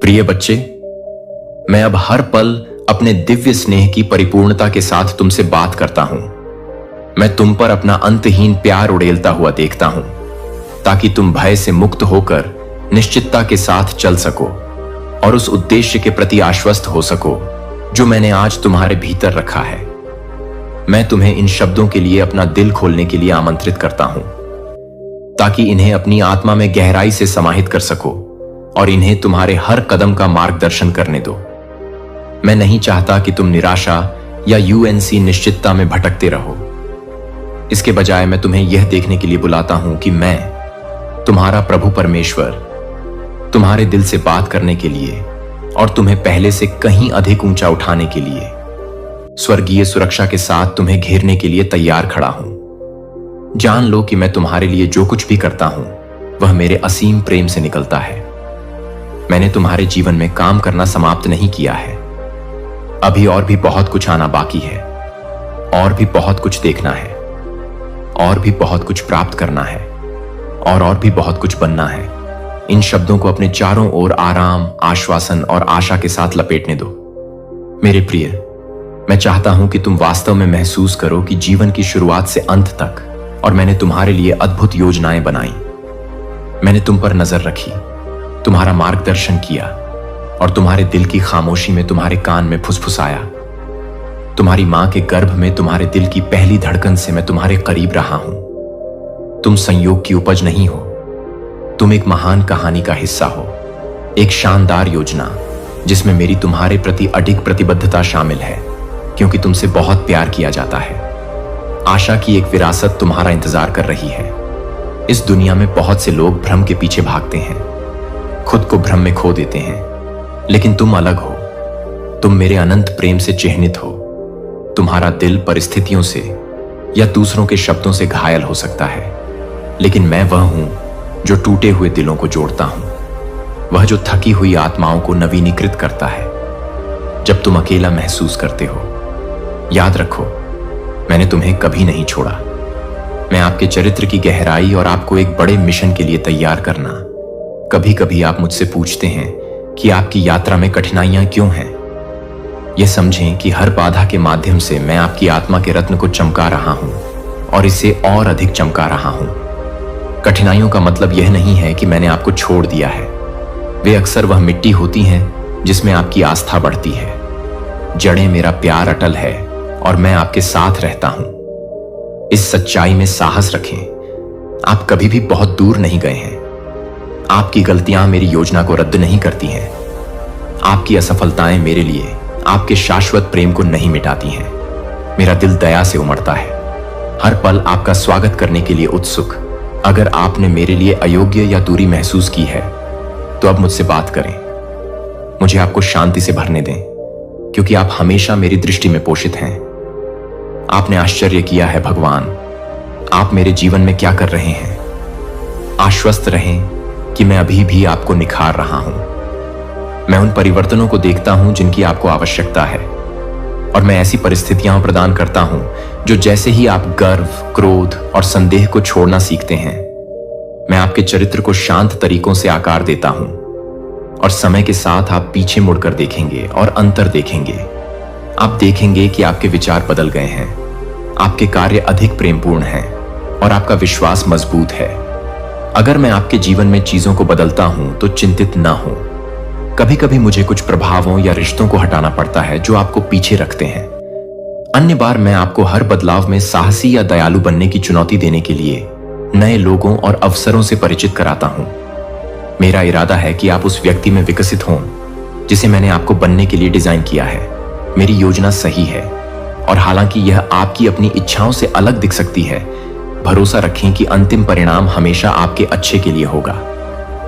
प्रिय बच्चे, मैं अब हर पल अपने दिव्य स्नेह की परिपूर्णता के साथ तुमसे बात करता हूं। मैं तुम पर अपना अंतहीन प्यार उड़ेलता हुआ देखता हूं, ताकि तुम भय से मुक्त होकर निश्चितता के साथ चल सको और उस उद्देश्य के प्रति आश्वस्त हो सको जो मैंने आज तुम्हारे भीतर रखा है। मैं तुम्हें इन शब्दों के लिए अपना दिल खोलने के लिए आमंत्रित करता हूं, ताकि इन्हें अपनी आत्मा में गहराई से समाहित कर सको और इन्हें तुम्हारे हर कदम का मार्गदर्शन करने दो। मैं नहीं चाहता कि तुम निराशा या यूएनसी निश्चितता में भटकते रहो। इसके बजाय मैं तुम्हें यह देखने के लिए बुलाता हूं कि मैं, तुम्हारा प्रभु परमेश्वर, तुम्हारे दिल से बात करने के लिए और तुम्हें पहले से कहीं अधिक ऊंचा उठाने के लिए स्वर्गीय सुरक्षा के साथ तुम्हें घेरने के लिए तैयार खड़ा हूं। जान लो कि मैं तुम्हारे लिए जो कुछ भी करता हूं वह मेरे असीम प्रेम से निकलता है। मैंने तुम्हारे जीवन में काम करना समाप्त नहीं किया है। अभी और भी बहुत कुछ आना बाकी है, और भी बहुत कुछ देखना है, और भी बहुत कुछ प्राप्त करना है, और भी बहुत कुछ बनना है। इन शब्दों को अपने चारों ओर आराम, आश्वासन और आशा के साथ लपेटने दो। मेरे प्रिय, मैं चाहता हूं कि तुम वास्तव में महसूस करो कि जीवन की शुरुआत से अंत तक और मैंने तुम्हारे लिए अद्भुत योजनाएं बनाई। मैंने तुम पर नजर रखी, तुम्हारा मार्गदर्शन किया और तुम्हारे दिल की खामोशी में तुम्हारे कान में फुसफुसाया। तुम्हारी मां के गर्भ में तुम्हारे दिल की पहली धड़कन से मैं तुम्हारे करीब रहा हूं। तुम संयोग की उपज नहीं हो, तुम एक महान कहानी का हिस्सा हो, एक शानदार योजना जिसमें मेरी तुम्हारे प्रति अडिग प्रतिबद्धता शामिल है, क्योंकि तुमसे बहुत प्यार किया जाता है। आशा की एक विरासत तुम्हारा इंतजार कर रही है। इस दुनिया में बहुत से लोग भ्रम के पीछे भागते हैं, खुद को भ्रम में खो देते हैं, लेकिन तुम अलग हो। तुम मेरे अनंत प्रेम से चिह्नित हो। तुम्हारा दिल परिस्थितियों से या दूसरों के शब्दों से घायल हो सकता है, लेकिन मैं वह हूं जो टूटे हुए दिलों को जोड़ता हूं, वह जो थकी हुई आत्माओं को नवीनीकृत करता है जब तुम अकेला महसूस करते हो। याद रखो, मैंने तुम्हें कभी नहीं छोड़ा। मैं आपके चरित्र की गहराई और आपको एक बड़े मिशन के लिए तैयार करना। कभी कभी आप मुझसे पूछते हैं कि आपकी यात्रा में कठिनाइयां क्यों हैं। यह समझें कि हर बाधा के माध्यम से मैं आपकी आत्मा के रत्न को चमका रहा हूं और इसे और अधिक चमका रहा हूं। कठिनाइयों का मतलब यह नहीं है कि मैंने आपको छोड़ दिया है। वे अक्सर वह मिट्टी होती हैं जिसमें आपकी आस्था बढ़ती है। जड़ें मेरा प्यार अटल है और मैं आपके साथ रहता हूं। इस सच्चाई में साहस रखें। आप कभी भी बहुत दूर नहीं गए हैं। आपकी गलतियां मेरी योजना को रद्द नहीं करती हैं। आपकी असफलताएं मेरे लिए आपके शाश्वत प्रेम को नहीं मिटाती हैं। मेरा दिल दया से उमड़ता है, हर पल आपका स्वागत करने के लिए उत्सुक। अगर आपने मेरे लिए अयोग्य या दूरी महसूस की है तो अब मुझसे बात करें। मुझे आपको शांति से भरने दें, क्योंकि आप हमेशा मेरी दृष्टि में पोषित हैं। आपने आश्चर्य किया है भगवान, आप मेरे जीवन में क्या कर रहे हैं। आश्वस्त रहें कि मैं अभी भी आपको निखार रहा हूं। मैं उन परिवर्तनों को देखता हूं जिनकी आपको आवश्यकता है, और मैं ऐसी परिस्थितियां प्रदान करता हूं जो जैसे ही आप गर्व, क्रोध और संदेह को छोड़ना सीखते हैं, मैं आपके चरित्र को शांत तरीकों से आकार देता हूं। और समय के साथ आप पीछे मुड़कर देखेंगे और अंतर देखेंगे। आप देखेंगे कि आपके विचार बदल गए हैं, आपके कार्य अधिक प्रेमपूर्ण हैं और आपका विश्वास मजबूत है। अगर मैं आपके जीवन में चीजों को बदलता हूं तो चिंतित ना हो। कभी कभी मुझे कुछ प्रभावों या रिश्तों को हटाना पड़ता है जो आपको पीछे रखते हैं। अन्य बार मैं आपको हर बदलाव में साहसी या दयालु बनने की चुनौती देने के लिए नए लोगों और अवसरों से परिचित कराता हूं। मेरा इरादा है कि आप उस व्यक्ति में विकसित हों जिसे मैंने आपको बनने के लिए डिजाइन किया है। मेरी योजना सही है, और हालांकि यह आपकी अपनी इच्छाओं से अलग दिख सकती है, भरोसा रखें कि अंतिम परिणाम हमेशा आपके अच्छे के लिए होगा।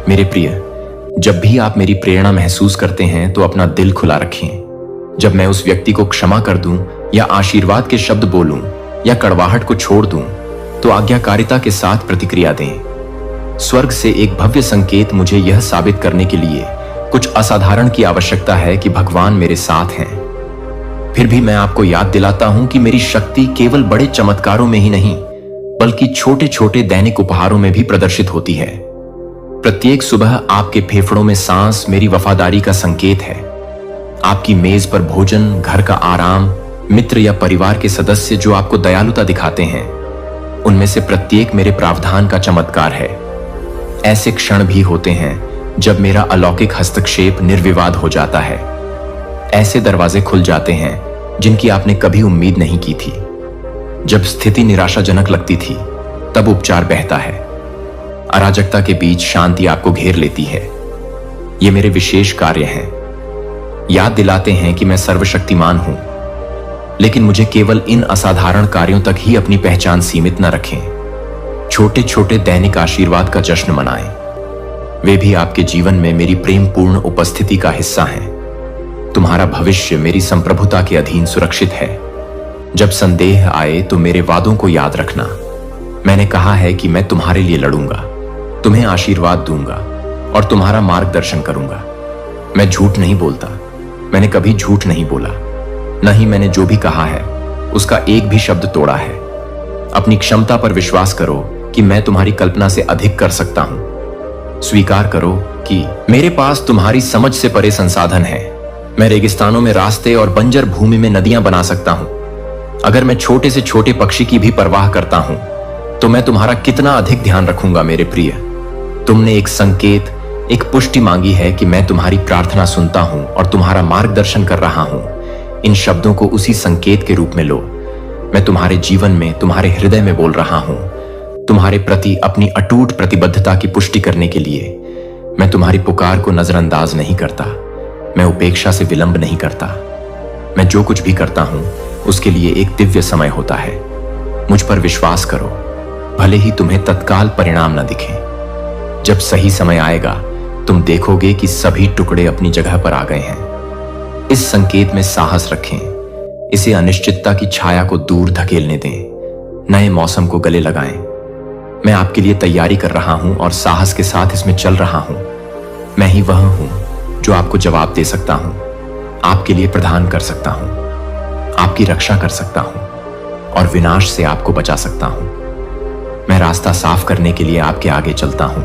मेरे प्रिय, जब भी आप मेरी प्रेरणा महसूस करते हैं तो अपना दिल खुला रखें। जब मैं उस व्यक्ति को क्षमा कर दूं या आशीर्वाद के शब्द बोलूं या कड़वाहट को छोड़ दूं, तो आज्ञाकारिता के साथ प्रतिक्रिया दें। स्वर्ग से एक भव्य संकेत मुझे यह साबित करने के लिए कुछ असाधारण की आवश्यकता है कि भगवान मेरे साथ हैं। फिर भी मैं आपको याद दिलाता हूं कि मेरी शक्ति केवल बड़े चमत्कारों में ही नहीं, बल्कि छोटे छोटे दैनिक उपहारों में भी प्रदर्शित होती है। प्रत्येक सुबह आपके फेफड़ों में सांस मेरी वफादारी का संकेत है। आपकी मेज पर भोजन, घर का आराम, मित्र या परिवार के सदस्य जो आपको दयालुता दिखाते हैं, उनमें से प्रत्येक मेरे प्रावधान का चमत्कार है। ऐसे क्षण भी होते हैं जब मेरा अलौकिक हस्तक्षेप निर्विवाद हो जाता है। ऐसे दरवाजे खुल जाते हैं जिनकी आपने कभी उम्मीद नहीं की थी। जब स्थिति निराशाजनक लगती थी, तब उपचार बहता है। अराजकता के बीच शांति आपको घेर लेती है। ये मेरे विशेष कार्य हैं। याद दिलाते हैं कि मैं सर्वशक्तिमान हूं, लेकिन मुझे केवल इन असाधारण कार्यों तक ही अपनी पहचान सीमित न रखें। छोटे छोटे दैनिक आशीर्वाद का जश्न मनाएं। वे भी आपके जीवन में मेरी प्रेमपूर्ण उपस्थिति का हिस्सा हैं। तुम्हारा भविष्य मेरी संप्रभुता के अधीन सुरक्षित है। जब संदेह आए तो मेरे वादों को याद रखना। मैंने कहा है कि मैं तुम्हारे लिए लड़ूंगा, तुम्हें आशीर्वाद दूंगा और तुम्हारा मार्गदर्शन करूंगा। मैं झूठ नहीं बोलता। मैंने कभी झूठ नहीं बोला। न ही मैंने जो भी कहा है उसका एक भी शब्द तोड़ा है। अपनी क्षमता पर विश्वास करो कि मैं तुम्हारी कल्पना से अधिक कर सकता हूं। स्वीकार करो कि मेरे पास तुम्हारी समझ से परे संसाधन है। मैं रेगिस्तानों में रास्ते और बंजर भूमि में नदियां बना सकता हूं। अगर मैं छोटे से छोटे पक्षी की भी परवाह करता हूं, तो मैं तुम्हारा कितना अधिक ध्यान रखूंगा मेरे प्रिय। तुमने एक संकेत, एक पुष्टि मांगी है कि मैं तुम्हारी प्रार्थना सुनता हूं और तुम्हारा मार्गदर्शन कर रहा हूं। इन शब्दों को उसी संकेत के रूप में लो। मैं तुम्हारे जीवन में, तुम्हारे हृदय में बोल रहा हूं, तुम्हारे प्रति अपनी अटूट प्रतिबद्धता की पुष्टि करने के लिए। मैं तुम्हारी पुकार को नजरअंदाज नहीं करता। मैं उपेक्षा से विलंब नहीं करता। मैं जो कुछ भी करता हूं उसके लिए एक दिव्य समय होता है। मुझ पर विश्वास करो, भले ही तुम्हें तत्काल परिणाम न दिखें। जब सही समय आएगा, तुम देखोगे कि सभी टुकड़े अपनी जगह पर आ गए हैं। इस संकेत में साहस रखें। इसे अनिश्चितता की छाया को दूर धकेलने दें। नए मौसम को गले लगाएं। मैं आपके लिए तैयारी कर रहा हूं और साहस के साथ इसमें चल रहा हूं। मैं ही वह हूं जो आपको जवाब दे सकता हूं, आपके लिए प्रदान कर सकता हूं, आपकी रक्षा कर सकता हूं और विनाश से आपको बचा सकता हूं। मैं रास्ता साफ करने के लिए आपके आगे चलता हूं।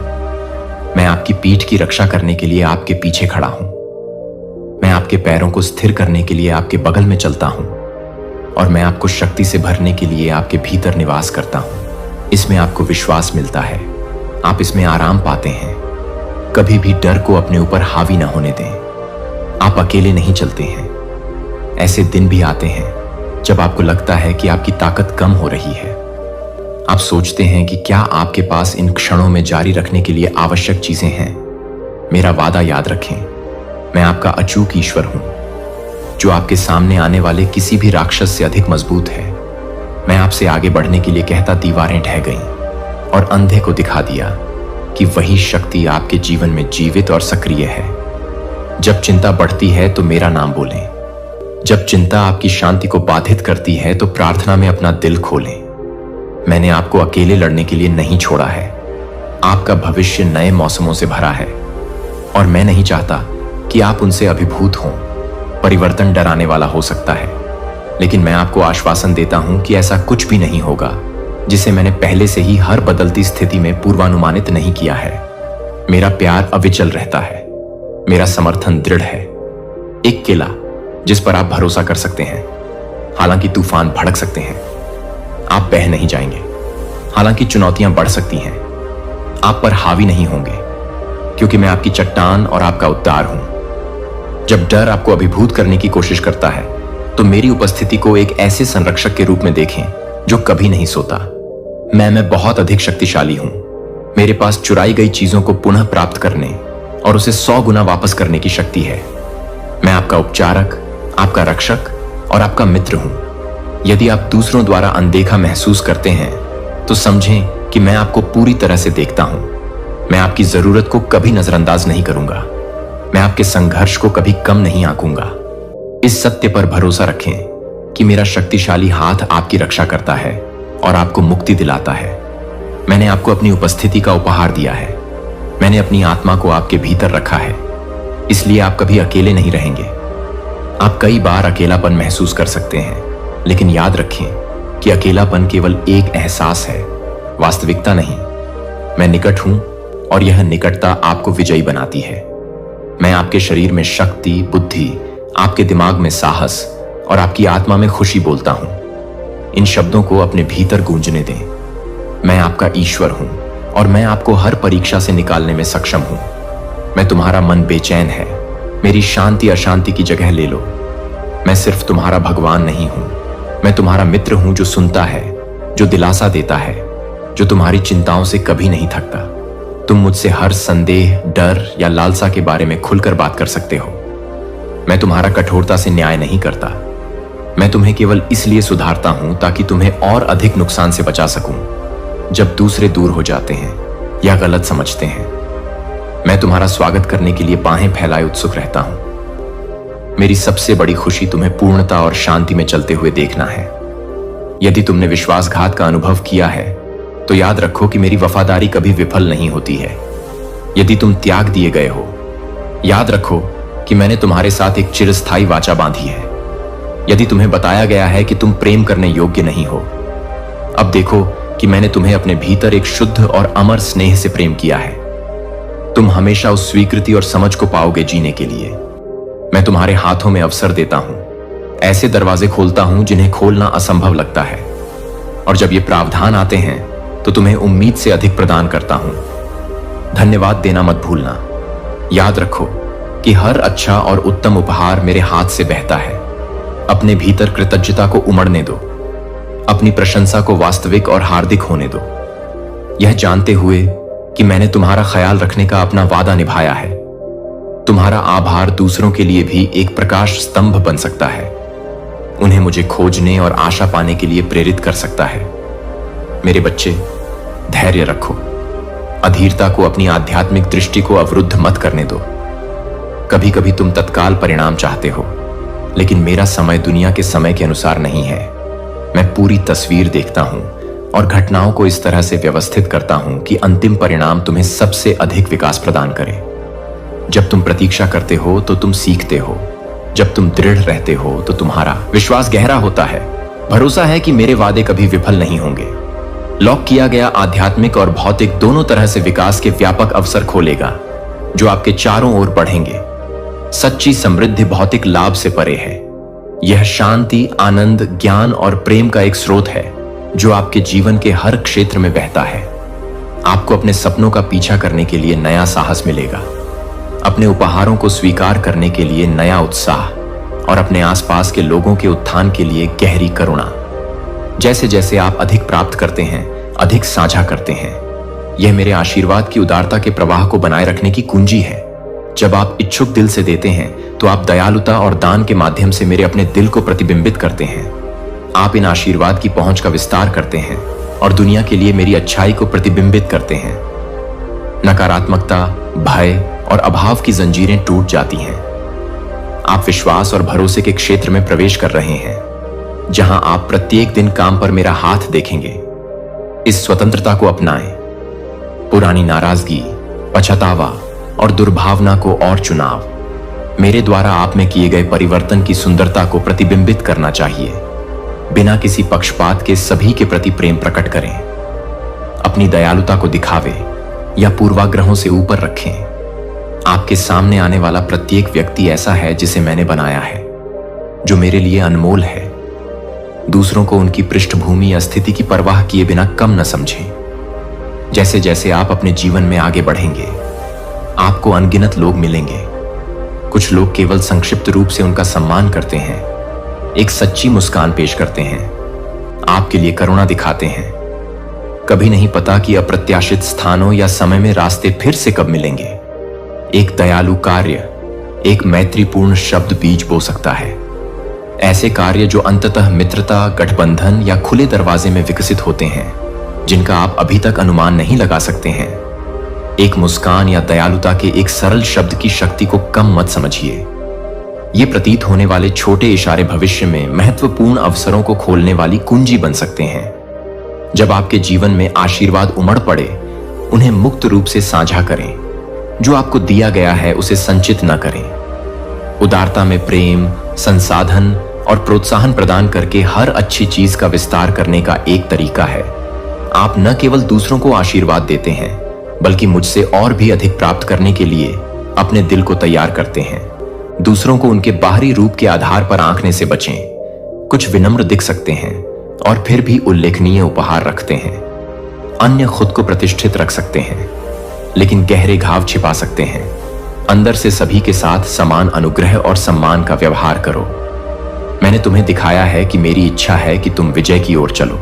मैं आपकी पीठ की रक्षा करने के लिए आपके पीछे खड़ा हूं। मैं आपके पैरों को स्थिर करने के लिए आपके बगल में चलता हूं और मैं आपको शक्ति से भरने के लिए आपके भीतर निवास करता हूं। इसमें आपको विश्वास मिलता है। आप इसमें आराम पाते हैं। कभी भी डर को अपने ऊपर हावी न होने दें। आप अकेले नहीं चलते हैं। ऐसे दिन भी आते हैं जब आपको लगता है कि आपकी ताकत कम हो रही है। आप सोचते हैं कि क्या आपके पास इन क्षणों में जारी रखने के लिए आवश्यक चीजें हैं। मेरा वादा याद रखें। मैं आपका अचूक ईश्वर हूं, जो आपके सामने आने वाले किसी भी राक्षस से अधिक मजबूत है। मैं आपसे आगे बढ़ने के लिए कहता दीवारें ढह गईं और अंधे को दिखा दिया कि वही शक्ति आपके जीवन में जीवित और सक्रिय है। जब चिंता बढ़ती है तो मेरा नाम बोलें। जब चिंता आपकी शांति को बाधित करती है तो प्रार्थना में अपना दिल खोलें। मैंने आपको अकेले लड़ने के लिए नहीं छोड़ा है। आपका भविष्य नए मौसमों से भरा है और मैं नहीं चाहता कि आप उनसे अभिभूत हों। परिवर्तन डराने वाला हो सकता है, लेकिन मैं आपको आश्वासन देता हूं कि ऐसा कुछ भी नहीं होगा जिसे मैंने पहले से ही हर बदलती स्थिति में पूर्वानुमानित नहीं किया है। मेरा प्यार अविचल रहता है। मेरा समर्थन दृढ़ है। एक किला जिस पर आप भरोसा कर सकते हैं। हालांकि तूफान भड़क सकते हैं, आप बह नहीं जाएंगे। हालांकि चुनौतियां बढ़ सकती हैं, आप पर हावी नहीं होंगे, क्योंकि मैं आपकी चट्टान और आपका उद्धार हूं। जब डर आपको अभिभूत करने की कोशिश करता है, तो मेरी उपस्थिति को एक ऐसे संरक्षक के रूप में देखें जो कभी नहीं सोता। मैं बहुत अधिक शक्तिशाली हूं। मेरे पास चुराई गई चीजों को पुनः प्राप्त करने और उसे 100 गुना वापस करने की शक्ति है। मैं आपका उपचारक, आपका रक्षक और आपका मित्र हूं। यदि आप दूसरों द्वारा अनदेखा महसूस करते हैं, तो समझें कि मैं आपको पूरी तरह से देखता हूं। मैं आपकी जरूरत को कभी नजरअंदाज नहीं करूंगा। मैं आपके संघर्ष को कभी कम नहीं आंकूंगा। इस सत्य पर भरोसा रखें कि मेरा शक्तिशाली हाथ आपकी रक्षा करता है और आपको मुक्ति दिलाता है। मैंने आपको अपनी उपस्थिति का उपहार दिया है। मैंने अपनी आत्मा को आपके भीतर रखा है, इसलिए आप कभी अकेले नहीं रहेंगे। आप कई बार अकेलापन महसूस कर सकते हैं, लेकिन याद रखें कि अकेलापन केवल एक एहसास है, वास्तविकता नहीं। मैं निकट हूं और यह निकटता आपको विजयी बनाती है। मैं आपके शरीर में शक्ति, बुद्धि, आपके दिमाग में साहस और आपकी आत्मा में खुशी बोलता हूं। इन शब्दों को अपने भीतर गूंजने दें। मैं आपका ईश्वर हूं और मैं आपको हर परीक्षा से निकालने में सक्षम हूं। मैं तुम्हारा मन बेचैन है, मेरी शांति अशांति की जगह ले लो। मैं सिर्फ तुम्हारा भगवान नहीं हूं, मैं तुम्हारा मित्र हूं जो सुनता है, जो दिलासा देता है, जो तुम्हारी चिंताओं से कभी नहीं थकता। तुम मुझसे हर संदेह, डर या लालसा के बारे में खुलकर बात कर सकते हो। मैं तुम्हारा कठोरता से न्याय नहीं करता। मैं तुम्हें केवल इसलिए सुधारता हूं ताकि तुम्हें और अधिक नुकसान से बचा सकूं जब दूसरे दूर हो जाते हैं या गलत समझते हैं। मैं तुम्हारा स्वागत करने के लिए बाहें फैलाए उत्सुक रहता हूं। मेरी सबसे बड़ी खुशी तुम्हें पूर्णता और शांति में चलते हुए देखना है। यदि तुमने विश्वासघात का अनुभव किया है तो याद रखो कि मेरी वफादारी कभी विफल नहीं होती है। यदि तुम त्याग दिए गए हो, याद रखो कि मैंने तुम्हारे साथ एक चिरस्थायी वाचा बांधी है। यदि तुम्हें बताया गया है कि तुम प्रेम करने योग्य नहीं हो, अब देखो कि मैंने तुम्हें अपने भीतर एक शुद्ध और अमर स्नेह से प्रेम किया है। तुम हमेशा उस स्वीकृति और समझ को पाओगे जीने के लिए। मैं तुम्हारे हाथों में अवसर देता हूं, ऐसे दरवाजे खोलता हूं जिन्हें खोलना असंभव लगता है, और जब ये प्रावधान आते हैं तो तुम्हें उम्मीद से अधिक प्रदान करता हूं। धन्यवाद देना मत भूलना। याद रखो कि हर अच्छा और उत्तम उपहार मेरे हाथ से बहता है। अपने भीतर कृतज्ञता को उमड़ने दो, अपनी प्रशंसा को वास्तविक और हार्दिक होने दो, यह जानते हुए कि मैंने तुम्हारा ख्याल रखने का अपना वादा निभाया है। तुम्हारा आभार दूसरों के लिए भी एक प्रकाश स्तंभ बन सकता है, उन्हें मुझे खोजने और आशा पाने के लिए प्रेरित कर सकता है। मेरे बच्चे, धैर्य रखो। अधीरता को अपनी आध्यात्मिक दृष्टि को अवरुद्ध मत करने दो। कभी कभी तुम तत्काल परिणाम चाहते हो, लेकिन मेरा समय दुनिया के समय के अनुसार नहीं है। मैं पूरी तस्वीर देखता हूं और घटनाओं को इस तरह से व्यवस्थित करता हूं कि अंतिम परिणाम तुम्हें सबसे अधिक विकास प्रदान करे। जब तुम प्रतीक्षा करते हो तो तुम सीखते हो। जब तुम दृढ़ रहते हो तो तुम्हारा विश्वास गहरा होता है। भरोसा है कि मेरे वादे कभी विफल नहीं होंगे। लॉक किया गया आध्यात्मिक और भौतिक दोनों तरह से विकास के व्यापक अवसर खोलेगा जो आपके चारों ओर बढ़ेंगे। सच्ची समृद्धि भौतिक लाभ से परे है। यह शांति, आनंद, ज्ञान और प्रेम का एक स्रोत है जो आपके जीवन के हर क्षेत्र में बहता है। आपको अपने सपनों का पीछा करने के लिए नया साहस मिलेगा, अपने उपहारों को स्वीकार करने के लिए नया उत्साह और अपने आसपास के लोगों के उत्थान के लिए गहरी करुणा। जैसे जैसे आप अधिक प्राप्त करते हैं, अधिक साझा करते हैं, यह मेरे आशीर्वाद की उदारता के प्रवाह को बनाए रखने की कुंजी है। जब आप इच्छुक दिल से देते हैं तो आप दयालुता और दान के माध्यम से मेरे अपने दिल को प्रतिबिंबित करते हैं। आप इन आशीर्वाद की पहुंच का विस्तार करते हैं और दुनिया के लिए मेरी अच्छाई को प्रतिबिंबित करते हैं। नकारात्मकता, भय और अभाव की जंजीरें टूट जाती हैं। आप विश्वास और भरोसे के क्षेत्र में प्रवेश कर रहे हैं, जहां आप प्रत्येक दिन काम पर मेरा हाथ देखेंगे। इस स्वतंत्रता को अपनाएं। पुरानी नाराजगी, पछतावा और दुर्भावना को और चुनाव मेरे द्वारा आप में किए गए परिवर्तन की सुंदरता को प्रतिबिंबित करना चाहिए। बिना किसी पक्षपात के सभी के प्रति प्रेम प्रकट करें। अपनी दयालुता को दिखावे या पूर्वाग्रहों से ऊपर रखें। आपके सामने आने वाला प्रत्येक व्यक्ति ऐसा है जिसे मैंने बनाया है, जो मेरे लिए अनमोल है। दूसरों को उनकी पृष्ठभूमि या स्थिति की परवाह किए बिना कम न समझें। जैसे जैसे आप अपने जीवन में आगे बढ़ेंगे, आपको अनगिनत लोग मिलेंगे। कुछ लोग केवल संक्षिप्त रूप से उनका सम्मान करते हैं, एक सच्ची मुस्कान पेश करते हैं, आपके लिए करुणा दिखाते हैं। कभी नहीं पता कि अप्रत्याशित स्थानों या समय में रास्ते फिर से कब मिलेंगे। एक दयालु कार्य एक मैत्रीपूर्ण शब्द बीज बो सकता है। ऐसे कार्य जो अंततः मित्रता, गठबंधन या खुले दरवाजे में विकसित होते हैं, जिनका आप अभी तक अनुमान नहीं लगा सकते हैं। एक मुस्कान या दयालुता के एक सरल शब्द की शक्ति को कम मत समझिए। ये प्रतीत होने वाले छोटे इशारे भविष्य में महत्वपूर्ण अवसरों को खोलने वाली कुंजी बन सकते हैं। जब आपके जीवन में आशीर्वाद उमड़ पड़े, उन्हें मुक्त रूप से साझा करें। जो आपको दिया गया है उसे संचित न करें। उदारता में प्रेम, संसाधन और प्रोत्साहन प्रदान करके हर अच्छी चीज का विस्तार करने का एक तरीका है। आप न केवल दूसरों को आशीर्वाद देते हैं, बल्कि मुझसे और भी अधिक प्राप्त करने के लिए अपने दिल को तैयार करते हैं। दूसरों को उनके बाहरी रूप के आधार पर आंकने से बचें। कुछ विनम्र दिख सकते हैं और फिर भी उल्लेखनीय उपहार रखते हैं। अन्य खुद को प्रतिष्ठित रख सकते हैं, लेकिन गहरे घाव छिपा सकते हैं। अंदर से सभी के साथ समान अनुग्रह और सम्मान का व्यवहार करो। मैंने तुम्हें दिखाया है कि मेरी इच्छा है कि तुम विजय की ओर चलो।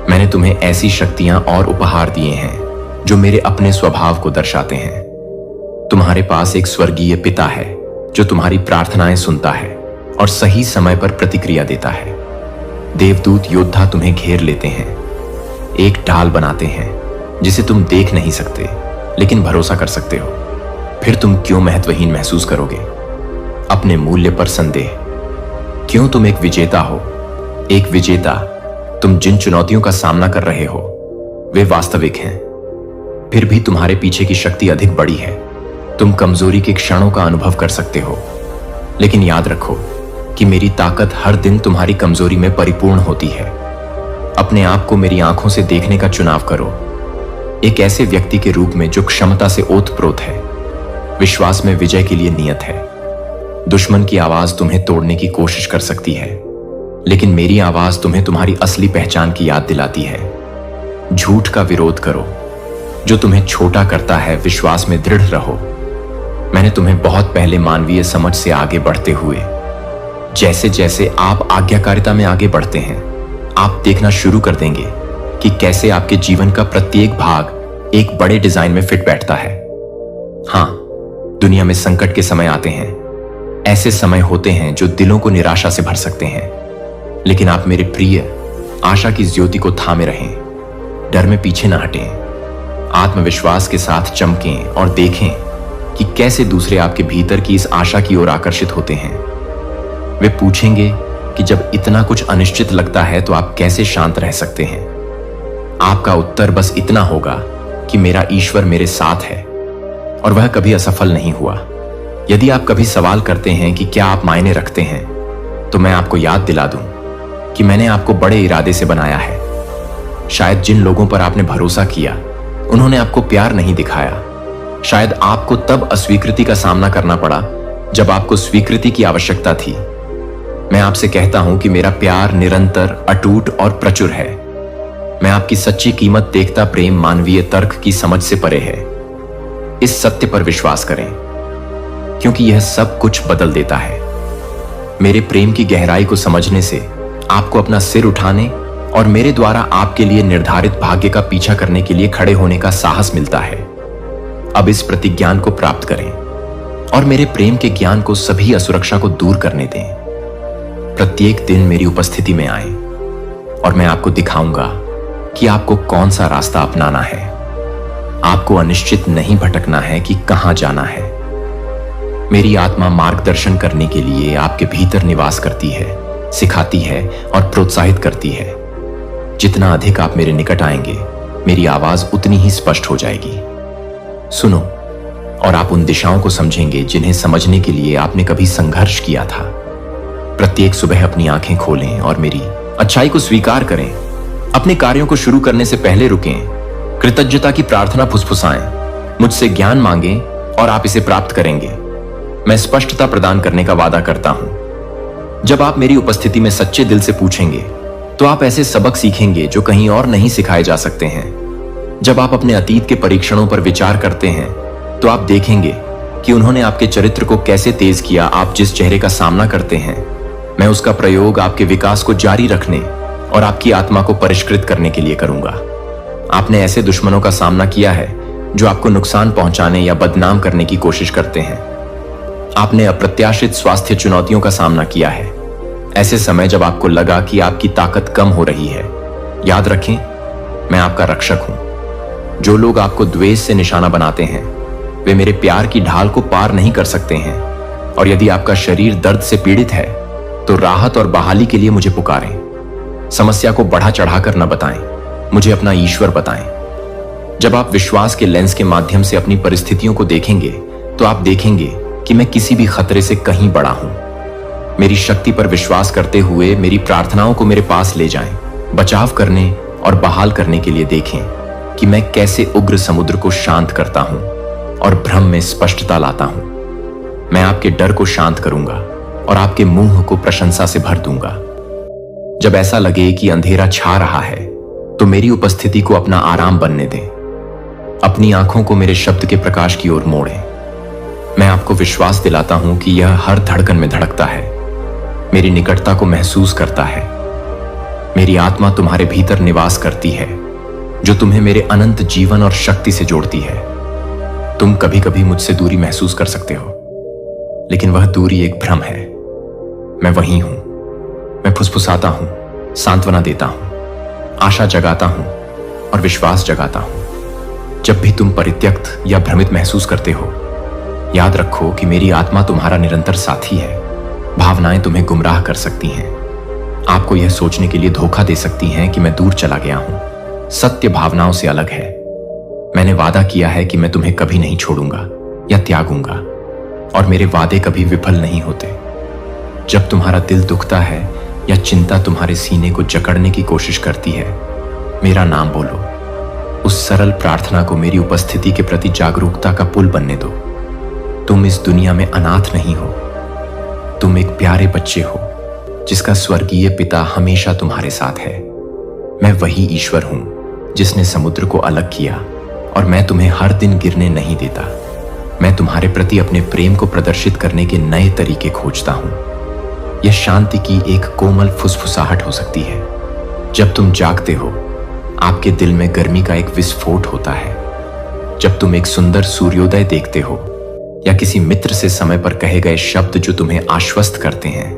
मैंने तुम्हें ऐसी शक्तियां और उपहार दिए हैं जो मेरे अपने स्वभाव को दर्शाते हैं। तुम्हारे पास एक स्वर्गीय पिता है जो तुम्हारी प्रार्थनाएं सुनता है और सही समय पर प्रतिक्रिया देता है। देवदूत योद्धा तुम्हें घेर लेते हैं, एक ढाल बनाते हैं जिसे तुम देख नहीं सकते लेकिन भरोसा कर सकते हो। फिर तुम क्यों महत्वहीन महसूस करोगे? अपने मूल्य पर संदेह। क्यों तुम एक विजेता हो? एक विजेता। तुम जिन चुनौतियों का सामना कर रहे हो वे वास्तविक हैं। फिर भी तुम्हारे पीछे की शक्ति अधिक बड़ी है। तुम कमजोरी के क्षणों का अनुभव कर सकते हो, लेकिन याद रखो कि मेरी ताकत हर दिन तुम्हारी कमजोरी में परिपूर्ण होती है। अपने आप को मेरी आंखों से देखने का चुनाव करो, एक ऐसे व्यक्ति के रूप में जो क्षमता से ओतप्रोत है, विश्वास में विजय के लिए नियत है। दुश्मन की आवाज तुम्हें तोड़ने की कोशिश कर सकती है, लेकिन मेरी आवाज तुम्हें तुम्हारी असली पहचान की याद दिलाती है। झूठ का विरोध करो जो तुम्हें छोटा करता है, विश्वास में दृढ़ रहो। मैंने तुम्हें बहुत पहले मानवीय समझ से आगे बढ़ते हुए, जैसे जैसे आप आज्ञाकारिता में आगे बढ़ते हैं, आप देखना शुरू कर देंगे कि कैसे आपके जीवन का प्रत्येक भाग एक बड़े डिजाइन में फिट बैठता है। हां, दुनिया में संकट के समय आते हैं। ऐसे समय होते हैं जो दिलों को निराशा से भर सकते हैं, लेकिन आप मेरे प्रिय आशा की ज्योति को थामे रहें। डर में पीछे ना हटें, आत्मविश्वास के साथ चमकें और देखें कि कैसे दूसरे आपके भीतर की इस आशा की ओर आकर्षित होते हैं। वे पूछेंगे कि जब इतना कुछ अनिश्चित लगता है तो आप कैसे शांत रह सकते हैं? आपका उत्तर बस इतना होगा कि मेरा ईश्वर मेरे साथ है और वह कभी असफल नहीं हुआ। यदि आप कभी सवाल करते हैं कि क्या आप मायने रखते हैं, तो मैं आपको याद दिला दूं कि मैंने आपको बड़े इरादे से बनाया है। शायद जिन लोगों पर आपने भरोसा किया उन्होंने आपको प्यार नहीं दिखाया। शायद आपको तब अस्वीकृति का सामना करना पड़ा जब आपको स्वीकृति की आवश्यकता थी। मैं आपसे कहता हूं कि मेरा प्यार निरंतर, अटूट और प्रचुर है। मैं आपकी सच्ची कीमत देखता प्रेम मानवीय तर्क की समझ से परे है। इस सत्य पर विश्वास करें, क्योंकि यह सब कुछ बदल देता है। मेरे प्रेम की गहराई को समझने से आपको अपना सिर उठाने और मेरे द्वारा आपके लिए निर्धारित भाग्य का पीछा करने के लिए खड़े होने का साहस मिलता है। अब इस प्रतिज्ञान को प्राप्त करें और मेरे प्रेम के ज्ञान को सभी असुरक्षा को दूर करने दें। प्रत्येक दिन मेरी उपस्थिति में आएं और मैं आपको दिखाऊंगा कि आपको कौन सा रास्ता अपनाना है। आपको अनिश्चित नहीं भटकना है कि कहां जाना है। मेरी आत्मा मार्गदर्शन करने के लिए आपके भीतर निवास करती है, सिखाती है और प्रोत्साहित करती है। जितना अधिक आप मेरे निकट आएंगे, मेरी आवाज उतनी ही स्पष्ट हो जाएगी। सुनो और आप उन दिशाओं को समझेंगे जिन्हें समझने के लिए आपने कभी संघर्ष किया था। प्रत्येक सुबह अपनी आंखें खोलें और मेरी अच्छाई को स्वीकार करें। अपने कार्यों को शुरू करने से पहले रुकें। कृतज्ञता की प्रार्थना फुसफुसाएं। मुझसे ज्ञान मांगें और आप इसे प्राप्त करेंगे। मैं स्पष्टता प्रदान करने का वादा करता हूं। जब आप मेरी उपस्थिति में सच्चे दिल से पूछेंगे तो आप ऐसे सबक सीखेंगे जो कहीं और नहीं सिखाए जा सकते हैं। जब आप अपने अतीत के परीक्षणों पर विचार करते हैं तो आप देखेंगे कि उन्होंने आपके चरित्र को कैसे तेज किया। आप जिस चेहरे का सामना करते हैं, मैं उसका प्रयोग आपके विकास को जारी रखने और आपकी आत्मा को परिष्कृत करने के लिए करूंगा। आपने ऐसे दुश्मनों का सामना किया है जो आपको नुकसान पहुंचाने या बदनाम करने की कोशिश करते हैं। आपने अप्रत्याशित स्वास्थ्य चुनौतियों का सामना किया है, ऐसे समय जब आपको लगा कि आपकी ताकत कम हो रही है। याद रखें, मैं आपका रक्षक हूं। जो लोग आपको द्वेष से निशाना बनाते हैं, वे मेरे प्यार की ढाल को पार नहीं कर सकते हैं। और यदि आपका शरीर दर्द से पीड़ित है तो राहत और बहाली के लिए मुझे पुकारें। समस्या को बढ़ा चढ़ाकर न बताएं, मुझे अपना ईश्वर बताएं। जब आप विश्वास के लेंस के माध्यम से अपनी परिस्थितियों को देखेंगे तो आप देखेंगे कि मैं किसी भी खतरे से कहीं बड़ा हूं। मेरी शक्ति पर विश्वास करते हुए मेरी प्रार्थनाओं को मेरे पास ले जाएं। बचाव करने और बहाल करने के लिए देखें कि मैं कैसे उग्र समुद्र को शांत करता हूं और भ्रम में स्पष्टता लाता हूं। मैं आपके डर को शांत करूंगा और आपके मुंह को प्रशंसा से भर दूंगा। जब ऐसा लगे कि अंधेरा छा रहा है तो मेरी उपस्थिति को अपना आराम बनने दें। अपनी आंखों को मेरे शब्द के प्रकाश की ओर मोड़ें। मैं आपको विश्वास दिलाता हूं कि यह हर धड़कन में धड़कता है, मेरी निकटता को महसूस करता है। मेरी आत्मा तुम्हारे भीतर निवास करती है, जो तुम्हें मेरे अनंत जीवन और शक्ति से जोड़ती है। तुम कभी कभी मुझसे दूरी महसूस कर सकते हो, लेकिन वह दूरी एक भ्रम है। मैं वहीं हूं। मैं फुसफुसाता हूं, सांत्वना देता हूं, आशा जगाता हूं और विश्वास जगाता हूं। जब भी तुम परित्यक्त या भ्रमित महसूस करते हो, याद रखो कि मेरी आत्मा तुम्हारा निरंतर साथी है। भावनाएं तुम्हें गुमराह कर सकती हैं, आपको यह सोचने के लिए धोखा दे सकती हैं कि मैं दूर चला गया हूं। सत्य भावनाओं से अलग है। मैंने वादा किया है कि मैं तुम्हें कभी नहीं छोड़ूंगा या त्यागूंगा, और मेरे वादे कभी विफल नहीं होते। जब तुम्हारा दिल दुखता है या चिंता तुम्हारे सीने को जकड़ने की कोशिश करती है, मेरा नाम बोलो। उस सरल प्रार्थना को मेरी उपस्थिति के प्रति जागरूकता का पुल बनने दो। तुम इस दुनिया में अनाथ नहीं हो। तुम एक प्यारे बच्चे हो जिसका स्वर्गीय पिता हमेशा तुम्हारे साथ है। मैं वही ईश्वर हूं जिसने समुद्र को अलग किया, और मैं तुम्हें हर दिन गिरने नहीं देता। मैं तुम्हारे प्रति अपने प्रेम को प्रदर्शित करने के नए तरीके खोजता हूं। यह शांति की एक कोमल फुसफुसाहट हो सकती है। जब तुम जागते हो, आपके दिल में गर्मी का एक विस्फोट होता है। जब तुम एक सुंदर सूर्योदय देखते हो या किसी मित्र से समय पर कहे गए शब्द जो तुम्हें आश्वस्त करते हैं,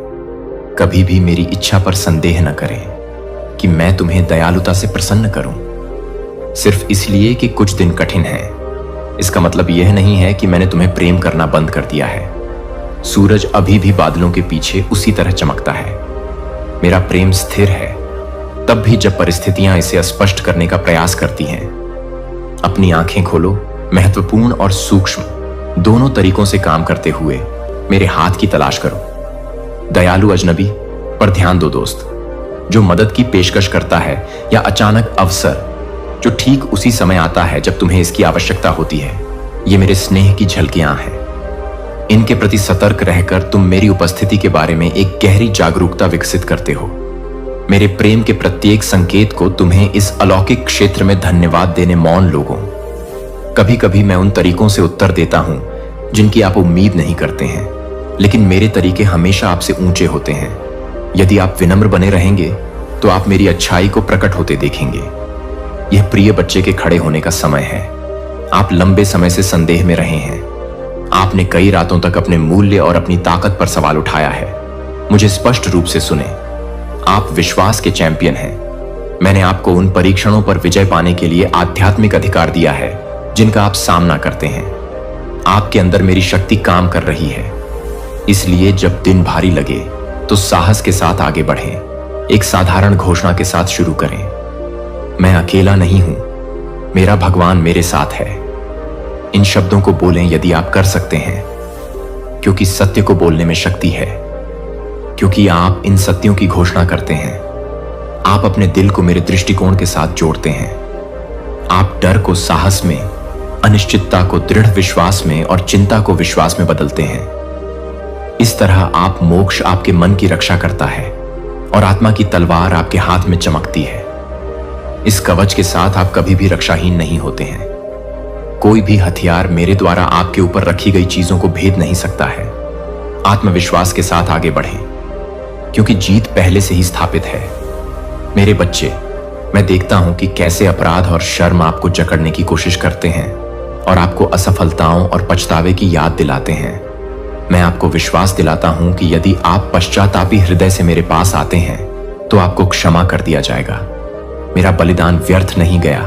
कभी भी मेरी इच्छा पर संदेह न करें कि मैं तुम्हें दयालुता से प्रसन्न करूं। सिर्फ इसलिए कि कुछ दिन कठिन हैं, इसका मतलब यह नहीं है कि मैंने तुम्हें प्रेम करना बंद कर दिया है। सूरज अभी भी बादलों के पीछे उसी तरह चमकता है। मेरा प्रेम स्थिर है, तब भी जब परिस्थितियां इसे स्पष्ट करने का प्रयास करती हैं। अपनी आंखें खोलो, महत्वपूर्ण और सूक्ष्म दोनों तरीकों से काम करते हुए मेरे हाथ की तलाश करो। दयालु अजनबी पर ध्यान दो दोस्त, जो मदद की पेशकश करता है, या अचानक अवसर जो ठीक उसी समय आता है जब तुम्हें इसकी आवश्यकता होती है। ये मेरे स्नेह की झलकियां हैं। इनके प्रति सतर्क रहकर तुम मेरी उपस्थिति के बारे में एक गहरी जागरूकता विकसित करते हो। मेरे प्रेम के प्रत्येक संकेत को तुम्हें इस अलौकिक क्षेत्र में धन्यवाद देने मौन लोगों। कभी कभी मैं उन तरीकों से उत्तर देता हूं जिनकी आप उम्मीद नहीं करते हैं, लेकिन मेरे तरीके हमेशा आपसे ऊंचे होते हैं। यदि आप विनम्र बने रहेंगे तो आप मेरी अच्छाई को प्रकट होते देखेंगे। यह प्रिय बच्चे के खड़े होने का समय है। आप लंबे समय से संदेह में रहे हैं। आपने कई रातों तक अपने मूल्य और अपनी ताकत पर सवाल उठाया है। मुझे स्पष्ट रूप से सुने, आप विश्वास के चैंपियन हैं। मैंने आपको उन परीक्षणों पर विजय पाने के लिए आध्यात्मिक अधिकार दिया है जिनका आप सामना करते हैं। आपके अंदर मेरी शक्ति काम कर रही है। इसलिए जब दिन भारी लगे तो साहस के साथ आगे बढ़ें। एक साधारण घोषणा के साथ शुरू करें, मैं अकेला नहीं हूं, मेरा भगवान मेरे साथ है। इन शब्दों को बोलें यदि आप कर सकते हैं, क्योंकि सत्य को बोलने में शक्ति है। क्योंकि आप इन सत्यों की घोषणा करते हैं, आप अपने दिल को मेरे दृष्टिकोण के साथ जोड़ते हैं। आप डर को साहस में, अनिश्चितता को दृढ़ विश्वास में और चिंता को विश्वास में बदलते हैं। इस तरह आप मोक्ष आपके मन की रक्षा करता है और आत्मा की तलवार आपके हाथ में चमकती है। इस कवच के साथ आप कभी भी रक्षाहीन नहीं होते हैं। कोई भी हथियार मेरे द्वारा आपके ऊपर रखी गई चीजों को भेद नहीं सकता है। आत्मविश्वास के साथ आगे बढ़ें, क्योंकि जीत पहले से ही स्थापित है। मेरे बच्चे, मैं देखता हूं कि कैसे अपराध और शर्म आपको जकड़ने की कोशिश करते हैं और आपको असफलताओं और पछतावे की याद दिलाते हैं। मैं आपको विश्वास दिलाता हूं कि यदि आप पश्चातापी हृदय से मेरे पास आते हैं तो आपको क्षमा कर दिया जाएगा। मेरा बलिदान व्यर्थ नहीं गया।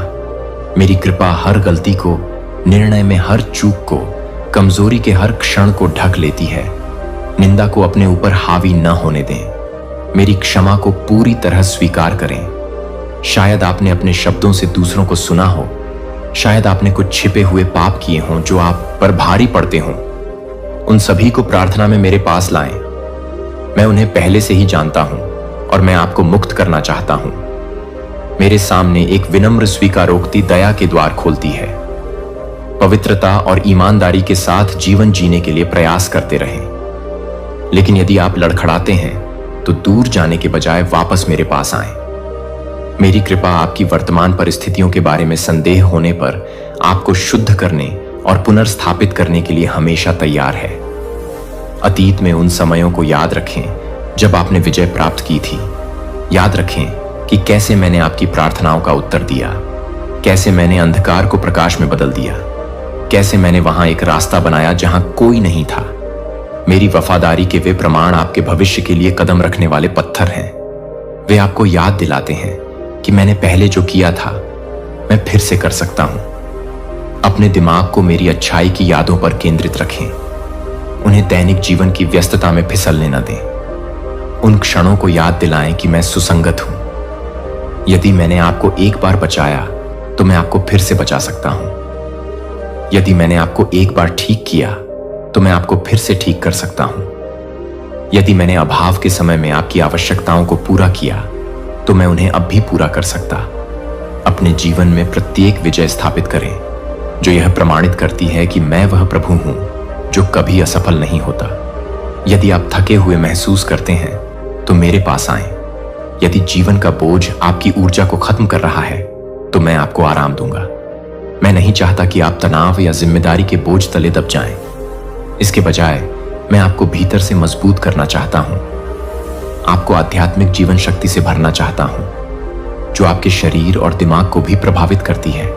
मेरी कृपा हर गलती को, निर्णय में हर चूक को, कमजोरी के हर क्षण को ढक लेती है। निंदा को अपने ऊपर हावी न होने दें। मेरी क्षमा को पूरी तरह स्वीकार करें। शायद आपने अपने शब्दों से दूसरों को सुना हो, शायद आपने कुछ छिपे हुए पाप किए हों जो आप पर भारी पड़ते हों। उन सभी को प्रार्थना में मेरे पास लाएं। मैं उन्हें पहले से ही जानता हूं और मैं आपको मुक्त करना चाहता हूं। मेरे सामने एक विनम्र स्वीकारोक्ति दया के द्वार खोलती है। पवित्रता और ईमानदारी के साथ जीवन जीने के लिए प्रयास करते रहें। लेकिन यदि आप लड़खड़ाते हैं तो दूर जाने के बजाय वापस मेरे पास आएं। मेरी कृपा आपकी वर्तमान परिस्थितियों के बारे में संदेह होने पर आपको शुद्ध करने और पुनर्स्थापित करने के लिए हमेशा तैयार है। अतीत में उन समयों को याद रखें जब आपने विजय प्राप्त की थी। याद रखें कि कैसे मैंने आपकी प्रार्थनाओं का उत्तर दिया, कैसे मैंने अंधकार को प्रकाश में बदल दिया, कैसे मैंने वहां एक रास्ता बनाया जहां कोई नहीं था। मेरी वफादारी के वे प्रमाण आपके भविष्य के लिए कदम रखने वाले पत्थर हैं। वे आपको याद दिलाते हैं कि मैंने पहले जो किया था मैं फिर से कर सकता हूं। अपने दिमाग को मेरी अच्छाई की यादों पर केंद्रित रखें। उन्हें दैनिक जीवन की व्यस्तता में फिसलने न दें। उन क्षणों को याद दिलाएं कि मैं सुसंगत हूं। यदि मैंने आपको एक बार बचाया तो मैं आपको फिर से बचा सकता हूं। यदि मैंने आपको एक बार ठीक किया तो मैं आपको फिर से ठीक कर सकता हूं। यदि मैंने अभाव के समय में आपकी आवश्यकताओं को पूरा किया तो मैं उन्हें अब भी पूरा कर सकता। अपने जीवन में प्रत्येक विजय स्थापित करें जो यह प्रमाणित करती है कि मैं वह प्रभु हूं जो कभी असफल नहीं होता। यदि आप थके हुए महसूस करते हैं तो मेरे पास आएं। यदि जीवन का बोझ आपकी ऊर्जा को खत्म कर रहा है तो मैं आपको आराम दूंगा। मैं नहीं चाहता कि आप तनाव या जिम्मेदारी के बोझ तले दब जाएं। इसके बजाय मैं आपको भीतर से मजबूत करना चाहता हूं। आपको आध्यात्मिक जीवन शक्ति से भरना चाहता हूं जो आपके शरीर और दिमाग को भी प्रभावित करती है।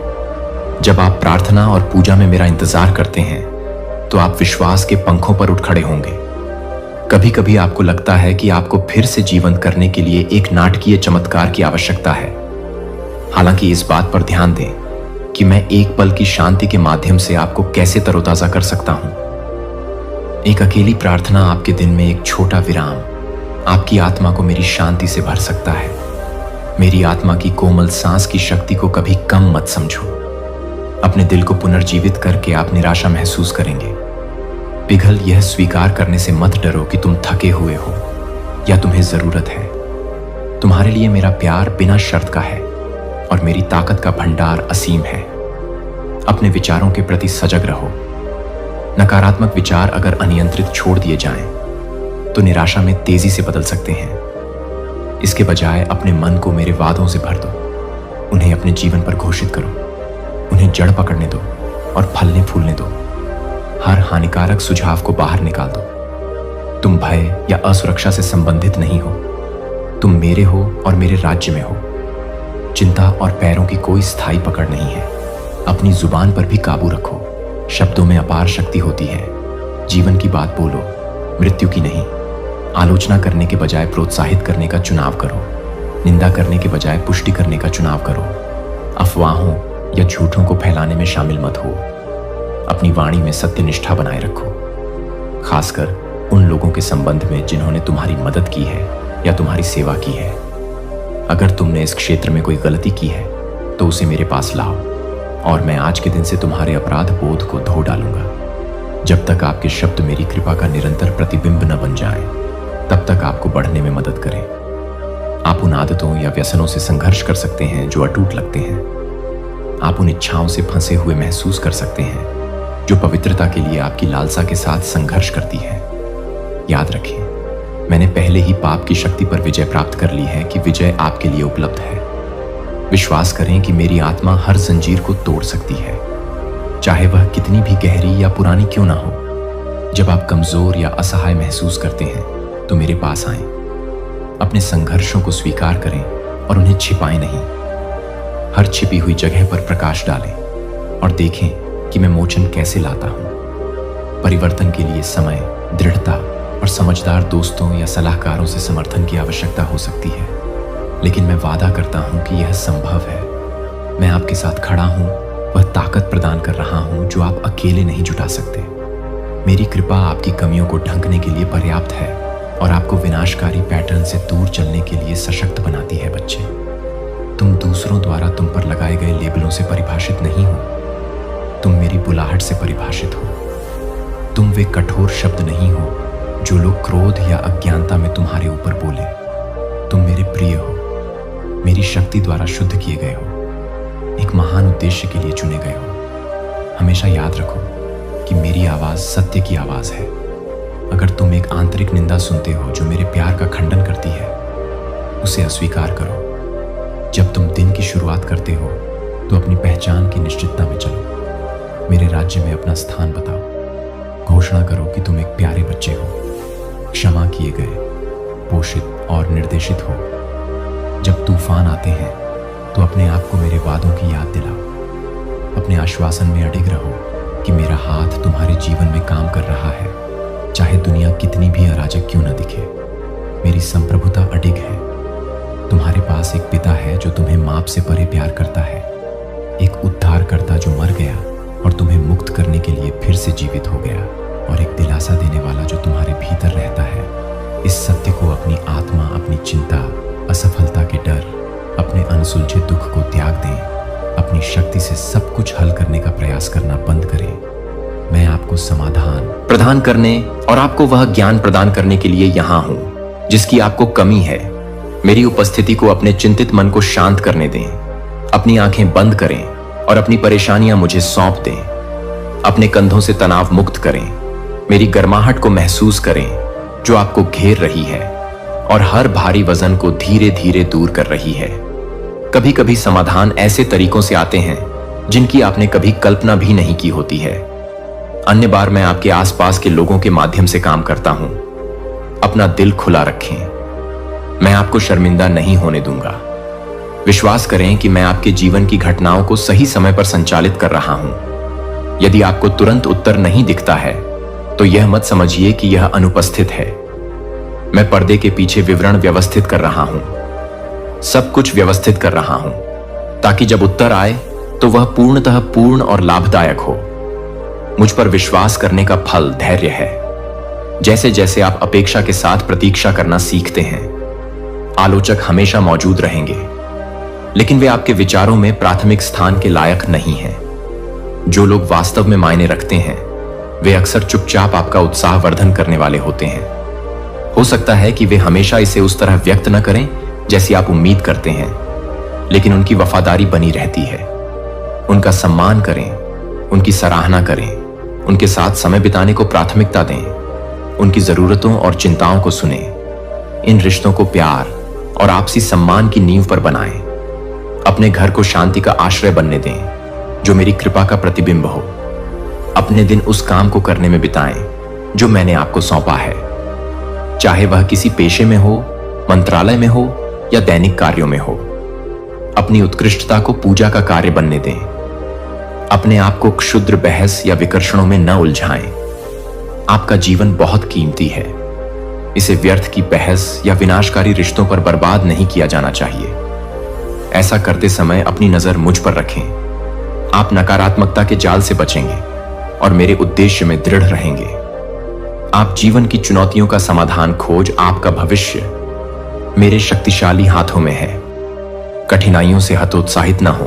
जब आप प्रार्थना और पूजा में मेरा इंतजार करते हैं तो आप विश्वास के पंखों पर उठ खड़े होंगे। कभी कभी आपको लगता है कि आपको फिर से जीवंत करने के लिए एक नाटकीय चमत्कार की आवश्यकता है। हालांकि इस बात पर ध्यान दें कि मैं एक पल की शांति के माध्यम से आपको कैसे तरोताजा कर सकता हूं। एक अकेली प्रार्थना आपके दिन में एक छोटा विराम आपकी आत्मा को मेरी शांति से भर सकता है। मेरी आत्मा की कोमल सांस की शक्ति को कभी कम मत समझो। अपने दिल को पुनर्जीवित करके आप निराशा महसूस करेंगे। पिघल यह स्वीकार करने से मत डरो कि तुम थके हुए हो या तुम्हें जरूरत है। तुम्हारे लिए मेरा प्यार बिना शर्त का है और मेरी ताकत का भंडार असीम है। अपने विचारों के प्रति सजग रहो। नकारात्मक विचार अगर अनियंत्रित छोड़ दिए जाएं, तो निराशा में तेजी से बदल सकते हैं। इसके बजाय अपने मन को मेरे वादों से भर दो। उन्हें अपने जीवन पर घोषित करो। उन्हें जड़ पकड़ने दो और फलने फूलने दो। हर हानिकारक सुझाव को बाहर निकाल दो। तुम भय या असुरक्षा से संबंधित नहीं हो। तुम मेरे हो और मेरे राज्य में हो। चिंता और पैरों की कोई स्थायी पकड़ नहीं है। अपनी जुबान पर भी काबू रखो। शब्दों में अपार शक्ति होती है। जीवन की बात बोलो, मृत्यु की नहीं। आलोचना करने के बजाय प्रोत्साहित करने का चुनाव करो। निंदा करने के बजाय पुष्टि करने का चुनाव करो। अफवाहों या झूठों को फैलाने में शामिल मत हो। अपनी वाणी में सत्यनिष्ठा बनाए रखो, खासकर उन लोगों के संबंध में जिन्होंने तुम्हारी मदद की है या तुम्हारी सेवा की है। अगर तुमने इस क्षेत्र में कोई गलती की है तो उसे मेरे पास लाओ और मैं आज के दिन से तुम्हारे अपराध बोध को धो डालूंगा। जब तक आपके शब्द मेरी कृपा का निरंतर प्रतिबिंब न बन जाएं, तब तक आपको बढ़ने में मदद करें। आप उन आदतों या व्यसनों से संघर्ष कर सकते हैं जो अटूट लगते हैं। आप उन इच्छाओं से फंसे हुए महसूस कर सकते हैं जो पवित्रता के लिए आपकी लालसा के साथ संघर्ष करती है। याद रखें, मैंने पहले ही पाप की शक्ति पर विजय प्राप्त कर ली है कि विजय आपके लिए उपलब्ध है। विश्वास करें कि मेरी आत्मा हर जंजीर को तोड़ सकती है, चाहे वह कितनी भी गहरी या पुरानी क्यों ना हो। जब आप कमजोर या असहाय महसूस करते हैं तो मेरे पास आएं। अपने संघर्षों को स्वीकार करें और उन्हें छिपाएं नहीं। हर छिपी हुई जगह पर प्रकाश डालें और देखें कि मैं मोचन कैसे लाता हूं। परिवर्तन के लिए समय, दृढ़ता और समझदार दोस्तों या सलाहकारों से समर्थन की आवश्यकता हो सकती है, लेकिन मैं वादा करता हूं कि यह संभव है। मैं आपके साथ खड़ा हूं, वह ताकत प्रदान कर रहा हूं जो आप अकेले नहीं जुटा सकते। मेरी कृपा आपकी कमियों को ढंकने के लिए पर्याप्त है और आपको विनाशकारी पैटर्न से दूर चलने के लिए सशक्त बनाती है। बच्चे, तुम दूसरों द्वारा तुम पर लगाए गए लेबलों से परिभाषित नहीं हो। तुम मेरी बुलाहट से परिभाषित हो। तुम वे कठोर शब्द नहीं हो जो लोग क्रोध या अज्ञानता में तुम्हारे ऊपर बोले। तुम मेरे प्रिय हो। मेरी शक्ति द्वारा शुद्ध किए गए हो, एक महान उद्देश्य के लिए चुने गए हो। हमेशा याद रखो कि मेरी आवाज सत्य की आवाज है। अगर तुम एक आंतरिक निंदा सुनते हो जो मेरे प्यार का खंडन करती है, उसे अस्वीकार करो। जब तुम दिन की शुरुआत करते हो तो अपनी पहचान की निश्चितता में चलो। मेरे राज्य में अपना स्थान बताओ। घोषणा करो कि तुम एक प्यारे बच्चे हो, क्षमा किए गए, पोषित और निर्देशित हो। जब तूफान आते हैं तो अपने आप को मेरे वादों की याद दिलाओ। अपने आश्वासन में अडिग रहो कि मेरा हाथ तुम्हारे जीवन में काम कर रहा है, चाहे दुनिया कितनी भी अराजक क्यों न दिखे। मेरी संप्रभुता अडिग है। तुम्हारे पास एक पिता है जो तुम्हें माप से परे प्यार करता है, एक उद्धारकर्ता जो मर गया और तुम्हें मुक्त करने के लिए फिर से जीवित हो गया, और एक दिलासा देने वाला जो तुम्हारे भीतर रहता है। इस सत्य को अपनी आत्मा, अपनी चिंता, असफलता के डर, अपने अनसुलझे दुख को त्याग दें। अपनी शक्ति से सब कुछ हल करने का प्रयास करना बंद करें। मैं आपको समाधान प्रदान करने और आपको वह ज्ञान प्रदान करने के लिए यहाँ हूँ जिसकी आपको कमी है। मेरी उपस्थिति को अपने चिंतित मन को शांत करने दें। अपनी आंखें बंद करें और अपनी परेशानियां मुझे सौंप दें। अपने कंधों से तनाव मुक्त करें। मेरी गर्माहट को महसूस करें जो आपको घेर रही है और हर भारी वजन को धीरे धीरे दूर कर रही है। कभी कभी समाधान ऐसे तरीकों से आते हैं जिनकी आपने कभी कल्पना भी नहीं की होती है। अन्य बार मैं आपके आसपास के लोगों के माध्यम से काम करता हूं। अपना दिल खुला रखें। मैं आपको शर्मिंदा नहीं होने दूंगा। विश्वास करें कि मैं आपके जीवन की घटनाओं को सही समय पर संचालित कर रहा हूं। यदि आपको तुरंत उत्तर नहीं दिखता है तो यह मत समझिए कि यह अनुपस्थित है। मैं पर्दे के पीछे विवरण व्यवस्थित कर रहा हूं, सब कुछ व्यवस्थित कर रहा हूं, ताकि जब उत्तर आए तो वह पूर्णतः पूर्ण और लाभदायक हो। मुझ पर विश्वास करने का फल धैर्य है। जैसे जैसे आप अपेक्षा के साथ प्रतीक्षा करना सीखते हैं, आलोचक हमेशा मौजूद रहेंगे, लेकिन वे आपके विचारों में प्राथमिक स्थान के लायक नहीं हैं। जो लोग वास्तव में मायने रखते हैं वे अक्सर चुपचाप आपका उत्साहवर्धन करने वाले होते हैं। हो सकता है कि वे हमेशा इसे उस तरह व्यक्त न करें जैसी आप उम्मीद करते हैं, लेकिन उनकी वफादारी बनी रहती है। उनका सम्मान करें, उनकी सराहना करें, उनके साथ समय बिताने को प्राथमिकता दें, उनकी जरूरतों और चिंताओं को सुनें। इन रिश्तों को प्यार और आपसी सम्मान की नींव पर बनाएं। अपने घर को शांति का आश्रय बनने दें जो मेरी कृपा का प्रतिबिंब हो। अपने दिन उस काम को करने में बिताएं जो मैंने आपको सौंपा है, चाहे वह किसी पेशे में हो, मंत्रालय में हो या दैनिक कार्यों में हो। अपनी उत्कृष्टता को पूजा का कार्य बनने दें। अपने आप को क्षुद्र बहस या विकर्षणों में न उलझाएं। आपका जीवन बहुत कीमती है। इसे व्यर्थ की बहस या विनाशकारी रिश्तों पर बर्बाद नहीं किया जाना चाहिए। ऐसा करते समय अपनी नजर मुझ पर रखें। आप नकारात्मकता के जाल से बचेंगे और मेरे उद्देश्य में दृढ़ रहेंगे। आप जीवन की चुनौतियों का समाधान खोज आपका भविष्य मेरे शक्तिशाली हाथों में है। कठिनाइयों से हतोत्साहित ना हो।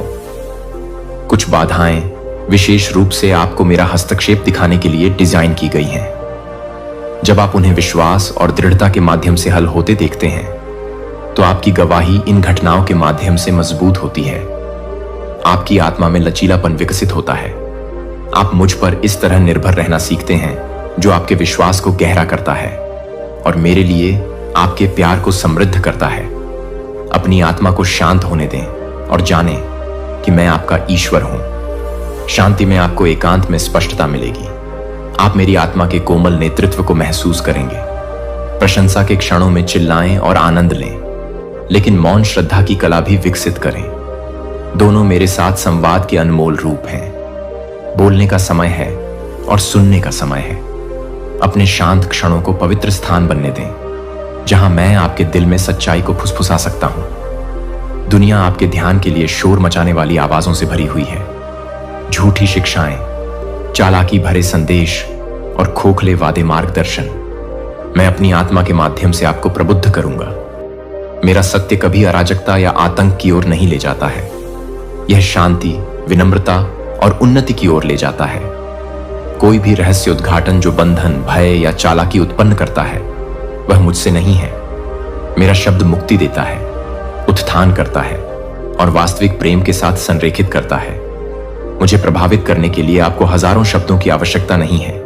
कुछ बाधाएं विशेष रूप से आपको मेरा हस्तक्षेप दिखाने के लिए डिजाइन की गई हैं। जब आप उन्हें विश्वास और दृढ़ता के माध्यम से हल होते देखते हैं तो आपकी गवाही इन घटनाओं के माध्यम से मजबूत होती है। आपकी आत्मा में लचीलापन विकसित होता है। आप मुझ पर इस तरह निर्भर रहना सीखते हैं जो आपके विश्वास को गहरा करता है और मेरे लिए आपके प्यार को समृद्ध करता है। अपनी आत्मा को शांत होने दें और जानें कि मैं आपका ईश्वर हूं। शांति में आपको एकांत में स्पष्टता मिलेगी। आप मेरी आत्मा के कोमल नेतृत्व को महसूस करेंगे। प्रशंसा के क्षणों में चिल्लाएं और आनंद लें, लेकिन मौन श्रद्धा की कला भी विकसित करें। दोनों मेरे साथ संवाद के अनमोल रूप हैं। बोलने का समय है और सुनने का समय है। अपने शांत क्षणों को पवित्र स्थान बनने दें जहां मैं आपके दिल में सच्चाई को फुसफुसा सकता हूं। दुनिया आपके ध्यान के लिए शोर मचाने वाली आवाजों से भरी हुई है। झूठी शिक्षाएं, चालाकी भरे संदेश और खोखले वादे मार्गदर्शन। मैं अपनी आत्मा के माध्यम से आपको प्रबुद्ध करूंगा। मेरा सत्य कभी अराजकता या आतंक की ओर नहीं ले जाता है। यह शांति, विनम्रता और उन्नति की ओर ले जाता है। कोई भी रहस्य उद्घाटन जो बंधन, भय या चालाकी उत्पन्न करता है वह मुझसे नहीं है। मेरा शब्द मुक्ति देता है, उत्थान करता है और वास्तविक प्रेम के साथ संरेखित करता है। मुझे प्रभावित करने के लिए आपको हजारों शब्दों की आवश्यकता नहीं है।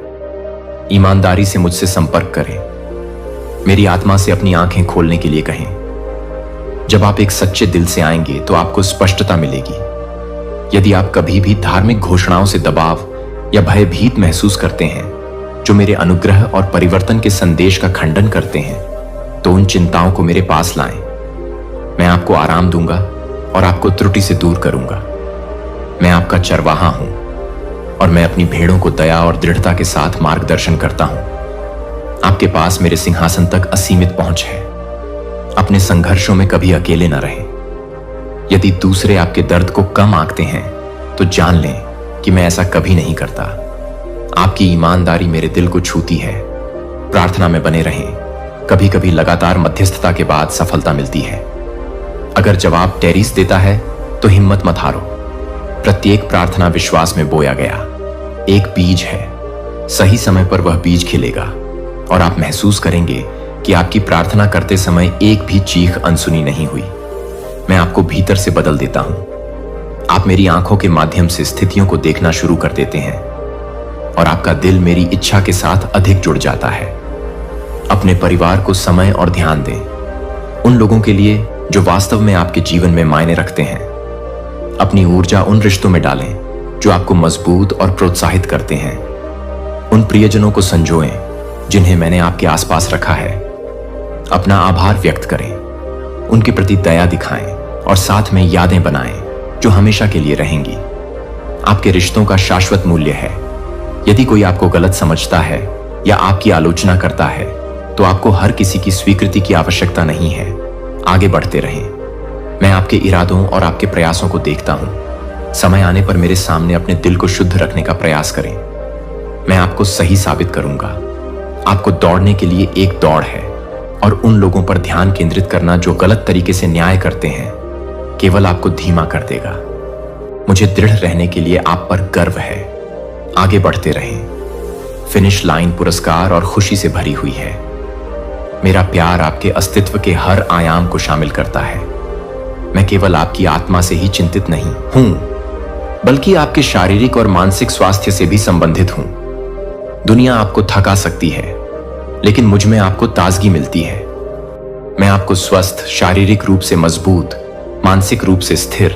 ईमानदारी से मुझसे संपर्क करें। मेरी आत्मा से अपनी आंखें खोलने के लिए कहें। जब आप एक सच्चे दिल से आएंगे तो आपको स्पष्टता मिलेगी। यदि आप कभी भी धार्मिक घोषणाओं से दबाव या भयभीत महसूस करते हैं जो मेरे अनुग्रह और परिवर्तन के संदेश का खंडन करते हैं, तो उन चिंताओं को मेरे पास लाएं। मैं आपको आराम दूंगा और आपको त्रुटि से दूर करूंगा। मैं आपका चरवाहा हूं और मैं अपनी भेड़ों को दया और दृढ़ता के साथ मार्गदर्शन करता हूं। आपके पास मेरे सिंहासन तक असीमित पहुंच है। अपने संघर्षों में कभी अकेले न रहें। यदि दूसरे आपके दर्द को कम आंकते हैं तो जान लें कि मैं ऐसा कभी नहीं करता। आपकी ईमानदारी मेरे दिल को छूती है। प्रार्थना में बने रहें। कभी कभी लगातार मध्यस्थता के बाद सफलता मिलती है। अगर जवाब टेरिस देता है तो हिम्मत मत हारो। प्रत्येक प्रार्थना विश्वास में बोया गया एक बीज है। सही समय पर वह बीज खिलेगा और आप महसूस करेंगे कि आपकी प्रार्थना करते समय एक भी चीख अनसुनी नहीं हुई। मैं आपको भीतर से बदल देता हूं। आप मेरी आंखों के माध्यम से स्थितियों को देखना शुरू कर देते हैं और आपका दिल मेरी इच्छा के साथ अधिक जुड़ जाता है। अपने परिवार को समय और ध्यान दें। उन लोगों के लिए जो वास्तव में आपके जीवन में मायने रखते हैं। अपनी ऊर्जा उन रिश्तों में डालें जो आपको मजबूत और प्रोत्साहित करते हैं। उन प्रियजनों को संजोएं जिन्हें मैंने आपके आसपास रखा है। अपना आभार व्यक्त करें, उनके प्रति दया दिखाएं और साथ में यादें बनाएं जो हमेशा के लिए रहेंगी। आपके रिश्तों का शाश्वत मूल्य है। यदि कोई आपको गलत समझता है या आपकी आलोचना करता है तो आपको हर किसी की स्वीकृति की आवश्यकता नहीं है। आगे बढ़ते रहें। मैं आपके इरादों और आपके प्रयासों को देखता हूं। समय आने पर मेरे सामने अपने दिल को शुद्ध रखने का प्रयास करें। मैं आपको सही साबित करूंगा। आपको दौड़ने के लिए एक दौड़ है और उन लोगों पर ध्यान केंद्रित करना जो गलत तरीके से न्याय करते हैं केवल आपको धीमा कर देगा। मुझे दृढ़ रहने के लिए आप पर गर्व है। आगे बढ़ते रहें। फिनिश लाइन पुरस्कार और खुशी से भरी हुई है। मेरा प्यार आपके अस्तित्व के हर आयाम को शामिल करता है। मैं केवल आपकी आत्मा से ही चिंतित नहीं हूं, बल्कि आपके शारीरिक और मानसिक स्वास्थ्य से भी संबंधित हूं। दुनिया आपको थका सकती है, लेकिन मुझ में आपको ताजगी मिलती है। मैं आपको स्वस्थ, शारीरिक रूप से मजबूत, मानसिक रूप से स्थिर,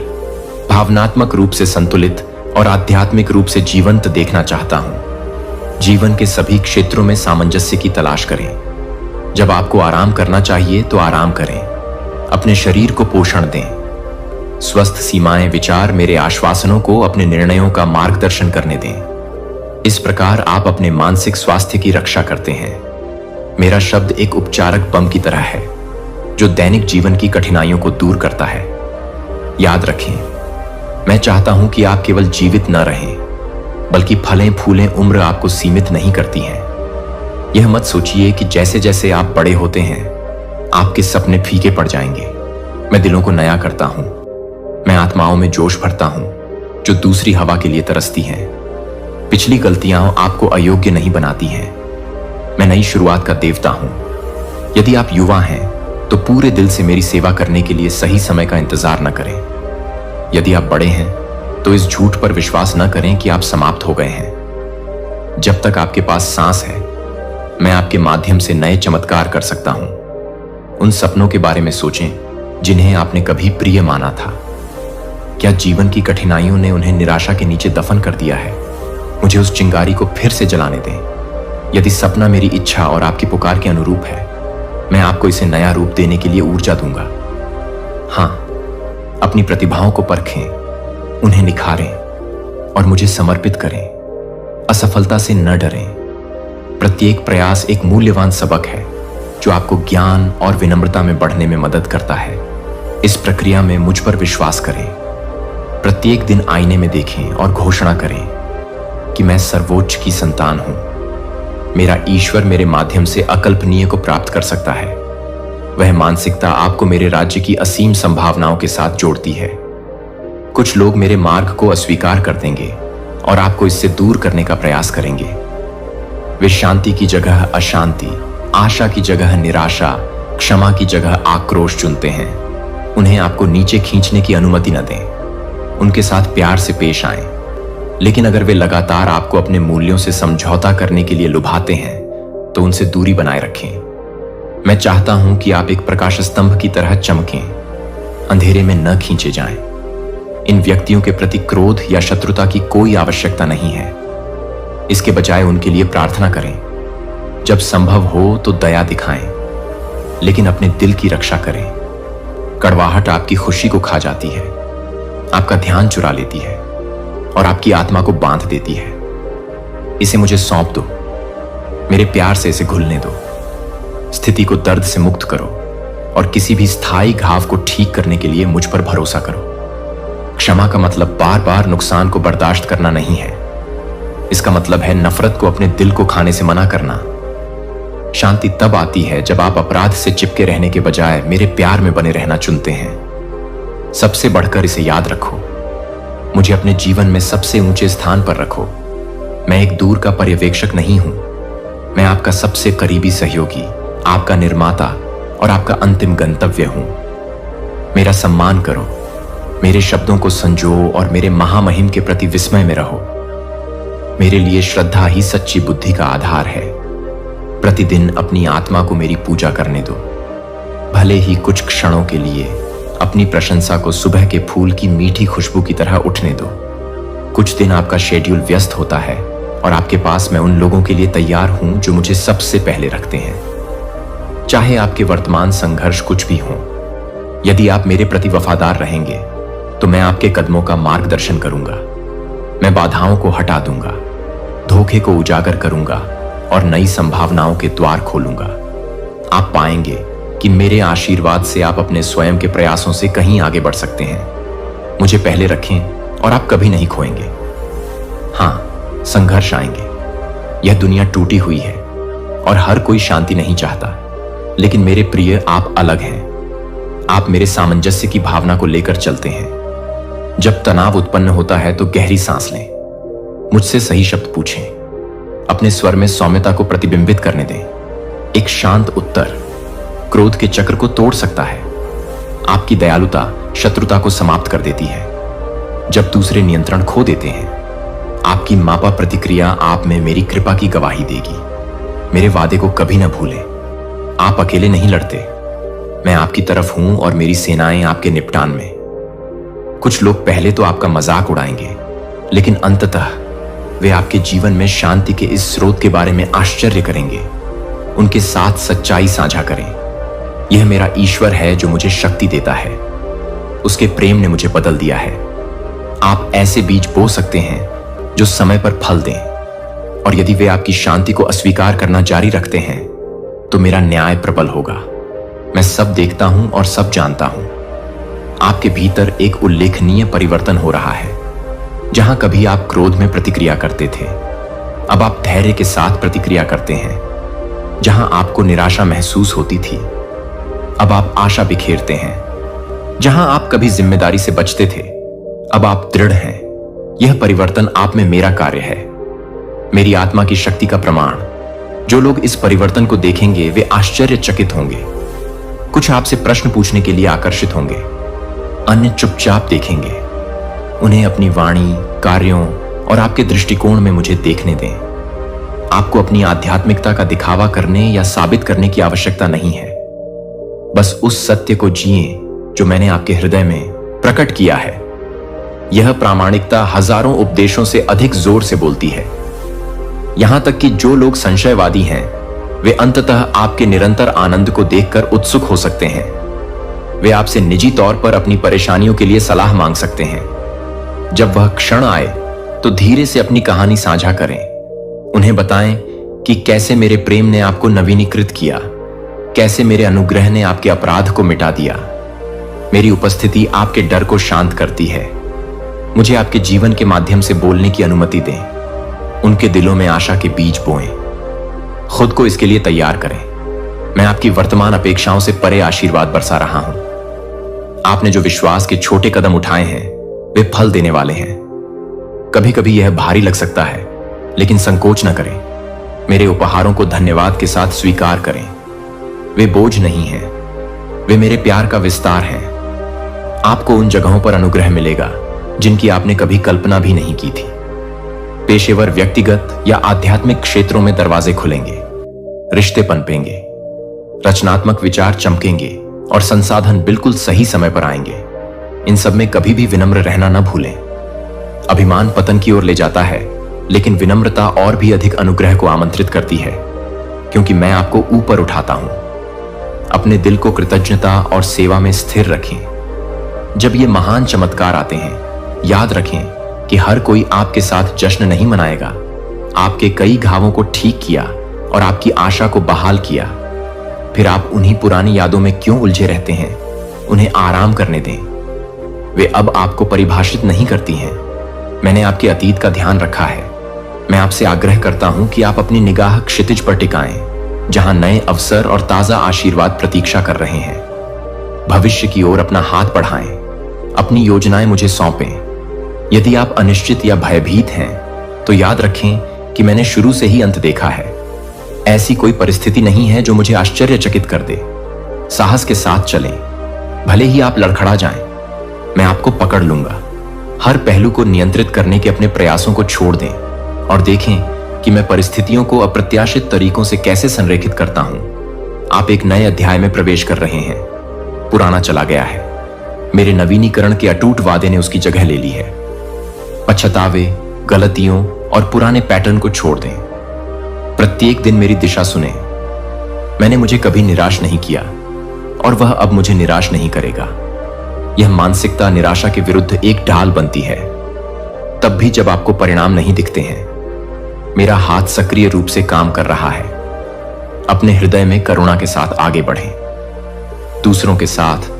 भावनात्मक रूप से संतुलित और आध्यात्मिक रूप से जीवंत देखना चाहता हूं। जीवन के सभी क्षेत्रों में सामंजस्य की तलाश करें। जब आपको आराम करना चाहिए तो आराम करें। अपने शरीर को पोषण दें। स्वस्थ सीमाएं विचार मेरे आश्वासनों को अपने निर्णयों का मार्गदर्शन करने दें। इस प्रकार आप अपने मानसिक स्वास्थ्य की रक्षा करते हैं। मेरा शब्द एक उपचारक बम की तरह है जो दैनिक जीवन की कठिनाइयों को दूर करता है। याद रखें, मैं चाहता हूं कि आप केवल जीवित न रहें, बल्कि फलें फूलें उम्र आपको सीमित नहीं करती हैं। यह मत सोचिए कि जैसे जैसे आप बड़े होते हैं आपके सपने फीके पड़ जाएंगे। मैं दिलों को नया करता हूं। मैं आत्माओं में जोश भरता हूं जो दूसरी हवा के लिए तरसती हैं। पिछली गलतियां आपको अयोग्य नहीं बनाती हैं। मैं नई शुरुआत का देवता हूं। यदि आप युवा हैं तो पूरे दिल से मेरी सेवा करने के लिए सही समय का इंतजार न करें। यदि आप बड़े हैं तो इस झूठ पर विश्वास न करें कि आप समाप्त हो गए हैं। जब तक आपके पास सांस है, मैं आपके माध्यम से नए चमत्कार कर सकता हूं। उन सपनों के बारे में सोचें जिन्हें आपने कभी प्रिय माना था। क्या जीवन की कठिनाइयों ने उन्हें निराशा के नीचे दफन कर दिया है? मुझे उस चिंगारी को फिर से जलाने दें। यदि सपना मेरी इच्छा और आपकी पुकार के अनुरूप है, मैं आपको इसे नया रूप देने के लिए ऊर्जा दूंगा। हां, अपनी प्रतिभाओं को परखें, उन्हें निखारें और मुझे समर्पित करें। असफलता से न डरें। प्रत्येक प्रयास एक मूल्यवान सबक है जो आपको ज्ञान और विनम्रता में बढ़ने में मदद करता है। इस प्रक्रिया में मुझ पर विश्वास करें। प्रत्येक दिन आईने में देखें और घोषणा करें कि मैं सर्वोच्च की संतान हूं। मेरा ईश्वर मेरे माध्यम से अकल्पनीय को प्राप्त कर सकता है। वह मानसिकता आपको मेरे राज्य की असीम संभावनाओं के साथ जोड़ती है। कुछ लोग मेरे मार्ग को अस्वीकार कर देंगे और आपको इससे दूर करने का प्रयास करेंगे। वे शांति की जगह अशांति, आशा की जगह निराशा, क्षमा की जगह आक्रोश चुनते हैं। उन्हें आपको नीचे खींचने की अनुमति न दें। उनके साथ प्यार से पेश आएं। लेकिन अगर वे लगातार आपको अपने मूल्यों से समझौता करने के लिए लुभाते हैं तो उनसे दूरी बनाए रखें। मैं चाहता हूं कि आप एक प्रकाश स्तंभ की तरह चमकें, अंधेरे में न खींचे जाएं। इन व्यक्तियों के प्रति क्रोध या शत्रुता की कोई आवश्यकता नहीं है। इसके बजाय उनके लिए प्रार्थना करें। जब संभव हो तो दया दिखाएं, लेकिन अपने दिल की रक्षा करें। कड़वाहट आपकी खुशी को खा जाती है, आपका ध्यान चुरा लेती है और आपकी आत्मा को बांध देती है। इसे मुझे सौंप दो, मेरे प्यार से इसे घुलने दो। स्थिति को दर्द से मुक्त करो और किसी भी स्थायी घाव को ठीक करने के लिए मुझ पर भरोसा करो। क्षमा का मतलब बार बार नुकसान को बर्दाश्त करना नहीं है। इसका मतलब है नफरत को अपने दिल को खाने से मना करना। शांति तब आती है जब आप अपराध से चिपके रहने के बजाय मेरे प्यार में बने रहना चुनते हैं। सबसे बढ़कर इसे याद रखो, मुझे अपने जीवन में सबसे ऊंचे स्थान पर रखो। मैं एक दूर का पर्यवेक्षक नहीं हूं, मैं आपका सबसे करीबी सहयोगी, आपका निर्माता और आपका अंतिम गंतव्य हूं। मेरा सम्मान करो, मेरे शब्दों को संजो और मेरे महामहिम के प्रति विस्मय में रहो। मेरे लिए श्रद्धा ही सच्ची बुद्धि का आधार है। प्रतिदिन अपनी आत्मा को मेरी पूजा करने दो। भले ही कुछ क्षणों के लिए अपनी प्रशंसा को सुबह के फूल की मीठी खुशबू की तरह उठने दो। कुछ दिन आपका शेड्यूल व्यस्त होता है और आपके पास मैं उन लोगों के लिए तैयार हूं जो मुझे सबसे पहले रखते हैं। चाहे आपके वर्तमान संघर्ष कुछ भी हो, यदि आप मेरे प्रति वफादार रहेंगे तो मैं आपके कदमों का मार्गदर्शन करूंगा। मैं बाधाओं को हटा दूंगा, धोखे को उजागर करूंगा और नई संभावनाओं के द्वार खोलूंगा। आप पाएंगे कि मेरे आशीर्वाद से आप अपने स्वयं के प्रयासों से कहीं आगे बढ़ सकते हैं। मुझे पहले रखें और आप कभी नहीं खोएंगे। हां, संघर्ष आएंगे। यह दुनिया टूटी हुई है और हर कोई शांति नहीं चाहता, लेकिन मेरे प्रिय, आप अलग हैं। आप मेरे सामंजस्य की भावना को लेकर चलते हैं। जब तनाव उत्पन्न होता है तो गहरी सांस लें, मुझसे सही शब्द पूछें, अपने स्वर में सौम्यता को प्रतिबिंबित करने दें। एक शांत उत्तर क्रोध के चक्र को तोड़ सकता है। आपकी दयालुता शत्रुता को समाप्त कर देती है। जब दूसरे नियंत्रण खो देते हैं, आपकी मापा प्रतिक्रिया आप में मेरी कृपा की गवाही देगी। मेरे वादे को कभी न भूलें। आप अकेले नहीं लड़ते, मैं आपकी तरफ हूं और मेरी सेनाएं आपके निपटान में। कुछ लोग पहले तो आपका मजाक उड़ाएंगे, लेकिन अंततः वे आपके जीवन में शांति के इस स्रोत के बारे में आश्चर्य करेंगे। उनके साथ सच्चाई साझा करें। यह मेरा ईश्वर है जो मुझे शक्ति देता है। उसके प्रेम ने मुझे बदल दिया है। आप ऐसे बीज बो सकते हैं जो समय पर फल दें, और यदि वे आपकी शांति को अस्वीकार करना जारी रखते हैं तो मेरा न्याय प्रबल होगा। मैं सब देखता हूं और सब जानता हूं। आपके भीतर एक उल्लेखनीय परिवर्तन हो रहा है। जहां कभी आप क्रोध में प्रतिक्रिया करते थे, अब आप धैर्य के साथ प्रतिक्रिया करते हैं। जहां आपको निराशा महसूस होती थी, अब आप आशा बिखेरते हैं। जहां आप कभी जिम्मेदारी से बचते थे, अब आप दृढ़ हैं। यह परिवर्तन आप में मेरा कार्य है, मेरी आत्मा की शक्ति का प्रमाण। जो लोग इस परिवर्तन को देखेंगे वे आश्चर्यचकित होंगे। कुछ आपसे प्रश्न पूछने के लिए आकर्षित होंगे, अन्य चुपचाप देखेंगे। उन्हें अपनी वाणी, कार्यों और आपके दृष्टिकोण में मुझे देखने दें। आपको अपनी आध्यात्मिकता का दिखावा करने या साबित करने की आवश्यकता नहीं है। बस उस सत्य को जिएं जो मैंने आपके हृदय में प्रकट किया है। यह प्रामाणिकता हजारों उपदेशों से अधिक जोर से बोलती है। यहां तक कि जो लोग संशयवादी हैं, वे अंततः आपके निरंतर आनंद को देखकर उत्सुक हो सकते हैं। वे आपसे निजी तौर पर अपनी परेशानियों के लिए सलाह मांग सकते हैं। जब वह क्षण आए तो धीरे से अपनी कहानी साझा करें। उन्हें बताएं कि कैसे मेरे प्रेम ने आपको नवीनीकृत किया, कैसे मेरे अनुग्रह ने आपके अपराध को मिटा दिया। मेरी उपस्थिति आपके डर को शांत करती है। मुझे आपके जीवन के माध्यम से बोलने की अनुमति दें। उनके दिलों में आशा के बीज बोएं। खुद को इसके लिए तैयार करें। मैं आपकी वर्तमान अपेक्षाओं से परे आशीर्वाद बरसा रहा हूं। आपने जो विश्वास के छोटे कदम उठाए हैं वे फल देने वाले हैं। कभी कभी यह भारी लग सकता है, लेकिन संकोच न करें। मेरे उपहारों को धन्यवाद के साथ स्वीकार करें। वे बोझ नहीं हैं, वे मेरे प्यार का विस्तार हैं। आपको उन जगहों पर अनुग्रह मिलेगा जिनकी आपने कभी कल्पना भी नहीं की थी। पेशेवर, व्यक्तिगत या आध्यात्मिक क्षेत्रों में दरवाजे खुलेंगे, रिश्ते पनपेंगे, रचनात्मक विचार चमकेंगे और संसाधन बिल्कुल सही समय पर आएंगे। इन सब में कभी भी विनम्र रहना न भूलें। अभिमान पतन की ओर ले जाता है, लेकिन विनम्रता और भी अधिक अनुग्रह को आमंत्रित करती है, क्योंकि मैं आपको ऊपर उठाता हूं। अपने दिल को कृतज्ञता और सेवा में स्थिर रखें। जब ये महान चमत्कार आते हैं, याद रखें कि हर कोई आपके साथ जश्न नहीं मनाएगा। आपके कई घावों को ठीक किया और आपकी आशा को बहाल किया। फिर आप उन्हीं पुरानी यादों में क्यों उलझे रहते हैं? उन्हें आराम करने दें। वे अब आपको परिभाषित नहीं करती हैं। मैंने आपके अतीत का ध्यान रखा है। मैं आपसे आग्रह करता हूं कि आप अपनी निगाह क्षितिज पर टिकाएं, जहां नए अवसर और ताजा आशीर्वाद प्रतीक्षा कर रहे हैं। भविष्य की ओर अपना हाथ बढ़ाएं। अपनी योजनाएं मुझे सौंपें। यदि आप अनिश्चित या भयभीत हैं, तो याद रखें कि मैंने शुरू से ही अंत देखा है। ऐसी कोई परिस्थिति नहीं है जो मुझे आश्चर्यचकित कर दे। साहस के साथ चलें। भले ही आप लड़खड़ा जाएं, मैं आपको पकड़ लूंगा। हर पहलू को नियंत्रित करने के अपने प्रयासों को छोड़ दें और देखें कि मैं परिस्थितियों को अप्रत्याशित तरीकों से कैसे संरेखित करता हूं। आप एक नए अध्याय में प्रवेश कर रहे हैं। पुराना चला गया है। मेरे नवीनीकरण के अटूट वादे ने उसकी जगह ले ली है। पछतावे, गलतियों और पुराने पैटर्न को छोड़ दें। प्रत्येक दिन मेरी दिशा सुने। मैंने मुझे कभी निराश नहीं किया और वह अब मुझे निराश नहीं करेगा। यह मानसिकता निराशा के विरुद्ध एक ढाल बनती है, तब भी जब आपको परिणाम नहीं दिखते हैं। मेरा हाथ सक्रिय रूप से काम कर रहा है। अपने हृदय में करुणा के साथ आगे बढ़ें। दूसरों के साथ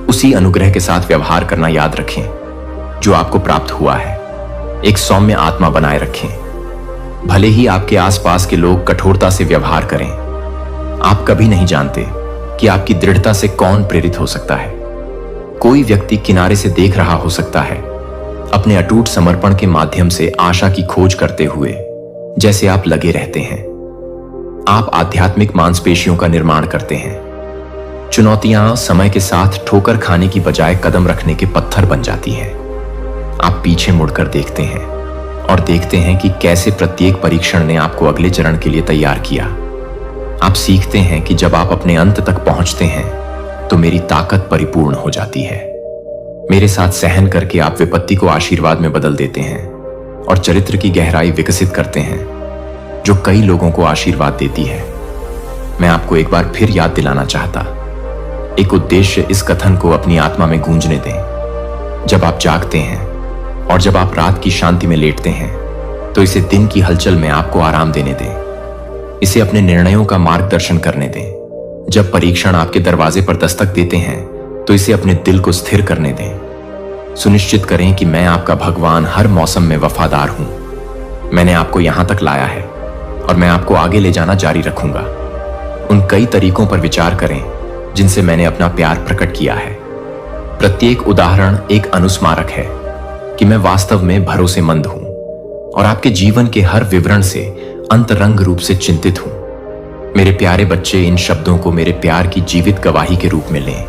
उसी अनुग्रह के साथ व्यवहार करना याद रखें जो आपको प्राप्त हुआ है। एक सौम्य आत्मा बनाए रखें। भले ही आपके आसपास के लोग कठोरता से व्यवहार करें, आप कभी नहीं जानते कि आपकी दृढ़ता से कौन प्रेरित हो सकता है। कोई व्यक्ति किनारे से देख रहा हो सकता है, अपने अटूट समर्पण के माध्यम से आशा की खोज करते हुए, जैसे आप लगे रहते हैं। आप आध्यात्मिक मांसपेशियों का निर्माण करते हैं। चुनौतियां समय के साथ ठोकर खाने की बजाय कदम रखने के पत्थर बन जाती हैं। आप पीछे मुड़कर देखते हैं और देखते हैं कि कैसे प्रत्येक परीक्षण ने आपको अगले चरण के लिए तैयार किया। आप सीखते हैं कि जब आप अपने अंत तक पहुंचते हैं तो मेरी ताकत परिपूर्ण हो जाती है। मेरे साथ सहन करके आप विपत्ति को आशीर्वाद में बदल देते हैं और चरित्र की गहराई विकसित करते हैं जो कई लोगों को आशीर्वाद देती है। मैं आपको एक बार फिर याद दिलाना चाहता, एक उद्देश्य इस कथन को अपनी आत्मा में गूंजने दें। जब आप जागते हैं और जब आप रात की शांति में लेटते हैं, तो इसे दिन की हलचल में आपको आराम देने दें। इसे अपने निर्णयों का मार्गदर्शन करने दें। जब परीक्षण आपके दरवाजे पर दस्तक देते हैं, तो इसे अपने दिल को स्थिर करने दें। सुनिश्चित करें कि मैं आपका भगवान हर मौसम में वफादार हूं। मैंने आपको यहां तक लाया है और मैं आपको आगे ले जाना जारी रखूंगा। उन कई तरीकों पर विचार करें जिनसे मैंने अपना प्यार प्रकट किया है। प्रत्येक उदाहरण एक अनुस्मारक है कि मैं वास्तव में भरोसेमंद हूं और आपके जीवन के हर विवरण से अंतरंग रूप से चिंतित हूं। मेरे प्यारे बच्चे, इन शब्दों को मेरे प्यार की जीवित गवाही के रूप में लें।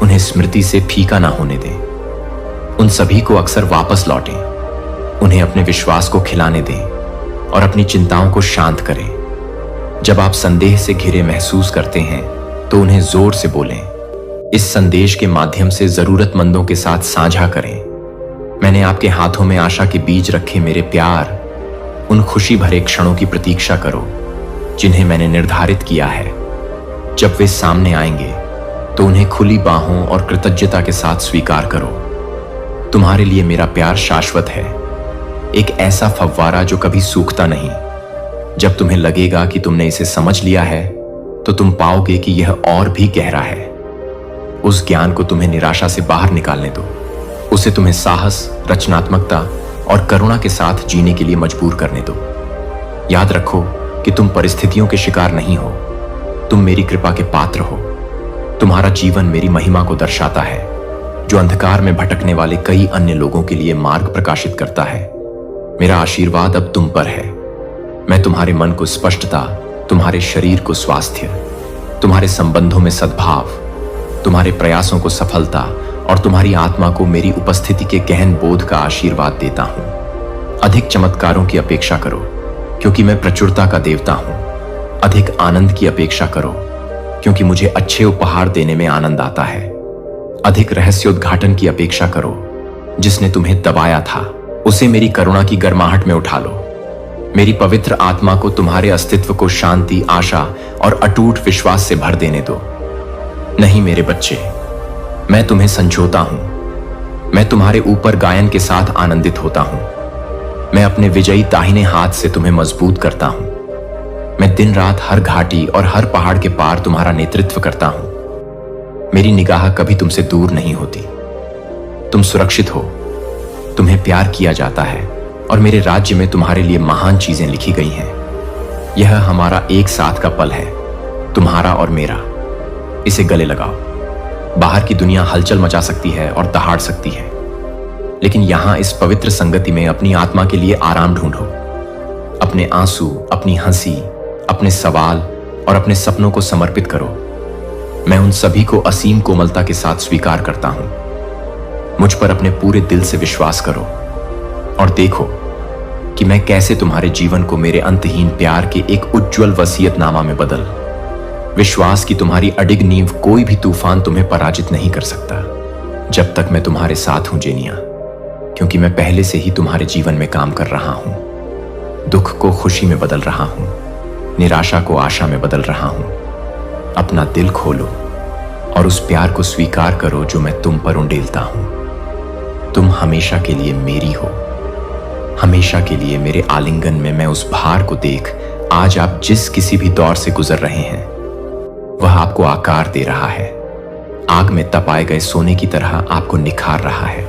उन्हें स्मृति से फीका ना होने दें। उन सभी को अक्सर वापस लौटें। उन्हें अपने विश्वास को खिलाने दें और अपनी चिंताओं को शांत करें। जब आप संदेह से घिरे महसूस करते हैं, तो उन्हें जोर से बोलें। इस संदेश के माध्यम से जरूरतमंदों के साथ साझा करें। मैंने आपके हाथों में आशा के बीज रखे मेरे प्यार। उन खुशी भरे क्षणों की प्रतीक्षा करो जिन्हें मैंने निर्धारित किया है। जब वे सामने आएंगे, तो उन्हें खुली बाहों और कृतज्ञता के साथ स्वीकार करो। तुम्हारे लिए मेरा प्यार शाश्वत है, एक ऐसा फव्वारा जो कभी सूखता नहीं। जब तुम्हें लगेगा कि तुमने इसे समझ लिया है, तो तुम पाओगे कि यह और भी गहरा है। उस ज्ञान को तुम्हें निराशा से बाहर निकालने दो। उसे तुम्हें साहस, रचनात्मकता और करुणा के साथ जीने के लिए मजबूर करने दो। याद रखो कि तुम परिस्थितियों के शिकार नहीं हो। तुम मेरी कृपा के पात्र हो। तुम्हारा जीवन मेरी महिमा को दर्शाता है, जो अंधकार में भटकने वाले कई अन्य लोगों के लिए मार्ग प्रकाशित करता है। मेरा आशीर्वाद अब तुम पर है। मैं तुम्हारे मन को स्पष्टता, तुम्हारे शरीर को स्वास्थ्य, तुम्हारे संबंधों में सद्भाव, तुम्हारे प्रयासों को सफलता और तुम्हारी आत्मा को मेरी उपस्थिति के गहन बोध का आशीर्वाद देता हूं। अधिक चमत्कारों की अपेक्षा करो, क्योंकि मैं प्रचुरता का देवता हूं। अधिक आनंद की अपेक्षा करो, क्योंकि मुझे अच्छे उपहार देने में आनंद आता है। अधिक रहस्योद्घाटन की अपेक्षा करो, जिसने तुम्हें दबाया था उसे मेरी करुणा की गर्माहट में उठा लो। मेरी पवित्र आत्मा को तुम्हारे अस्तित्व को शांति, आशा और अटूट विश्वास से भर देने दो। नहीं मेरे बच्चे, मैं तुम्हें संजोता हूं। मैं तुम्हारे ऊपर गायन के साथ आनंदित होता हूं। मैं अपने विजयी दाहिने हाथ से तुम्हें मजबूत करता हूं। मैं दिन रात हर घाटी और हर पहाड़ के पार तुम्हारा नेतृत्व करता हूं। मेरी निगाह कभी तुमसे दूर नहीं होती। तुम सुरक्षित हो, तुम्हें प्यार किया जाता है और मेरे राज्य में तुम्हारे लिए महान चीजें लिखी गई हैं। यह हमारा एक साथ का पल है, तुम्हारा और मेरा। इसे गले लगाओ। बाहर की दुनिया हलचल मचा सकती है और दहाड़ सकती है, लेकिन यहां इस पवित्र संगति में अपनी आत्मा के लिए आराम ढूंढो। अपने आंसू, अपनी हंसी, अपने सवाल और अपने सपनों को समर्पित करो। मैं उन सभी को असीम कोमलता के साथ स्वीकार करता हूं। मुझ पर अपने पूरे दिल से विश्वास करो और देखो कि मैं कैसे तुम्हारे जीवन को मेरे अंतहीन प्यार के एक उज्जवल वसीयतनामा में बदल। विश्वास की तुम्हारी अडिग नींव कोई भी तूफान तुम्हें पराजित नहीं कर सकता, जब तक मैं तुम्हारे साथ हूं जेनिया, क्योंकि मैं पहले से ही तुम्हारे जीवन में काम कर रहा हूं। दुख को खुशी में बदल रहा हूं, निराशा को आशा में बदल रहा हूं। अपना दिल खोलो और उस प्यार को स्वीकार करो जो मैं तुम पर उंडेलता हूं। तुम हमेशा के लिए मेरी हो। हमेशा के लिए मेरे आलिंगन में मैं उस भार को देख आज आप जिस किसी भी दौर से गुजर रहे हैं, वह आपको आकार दे रहा है। आग में तपाए गए सोने की तरह आपको निखार रहा है।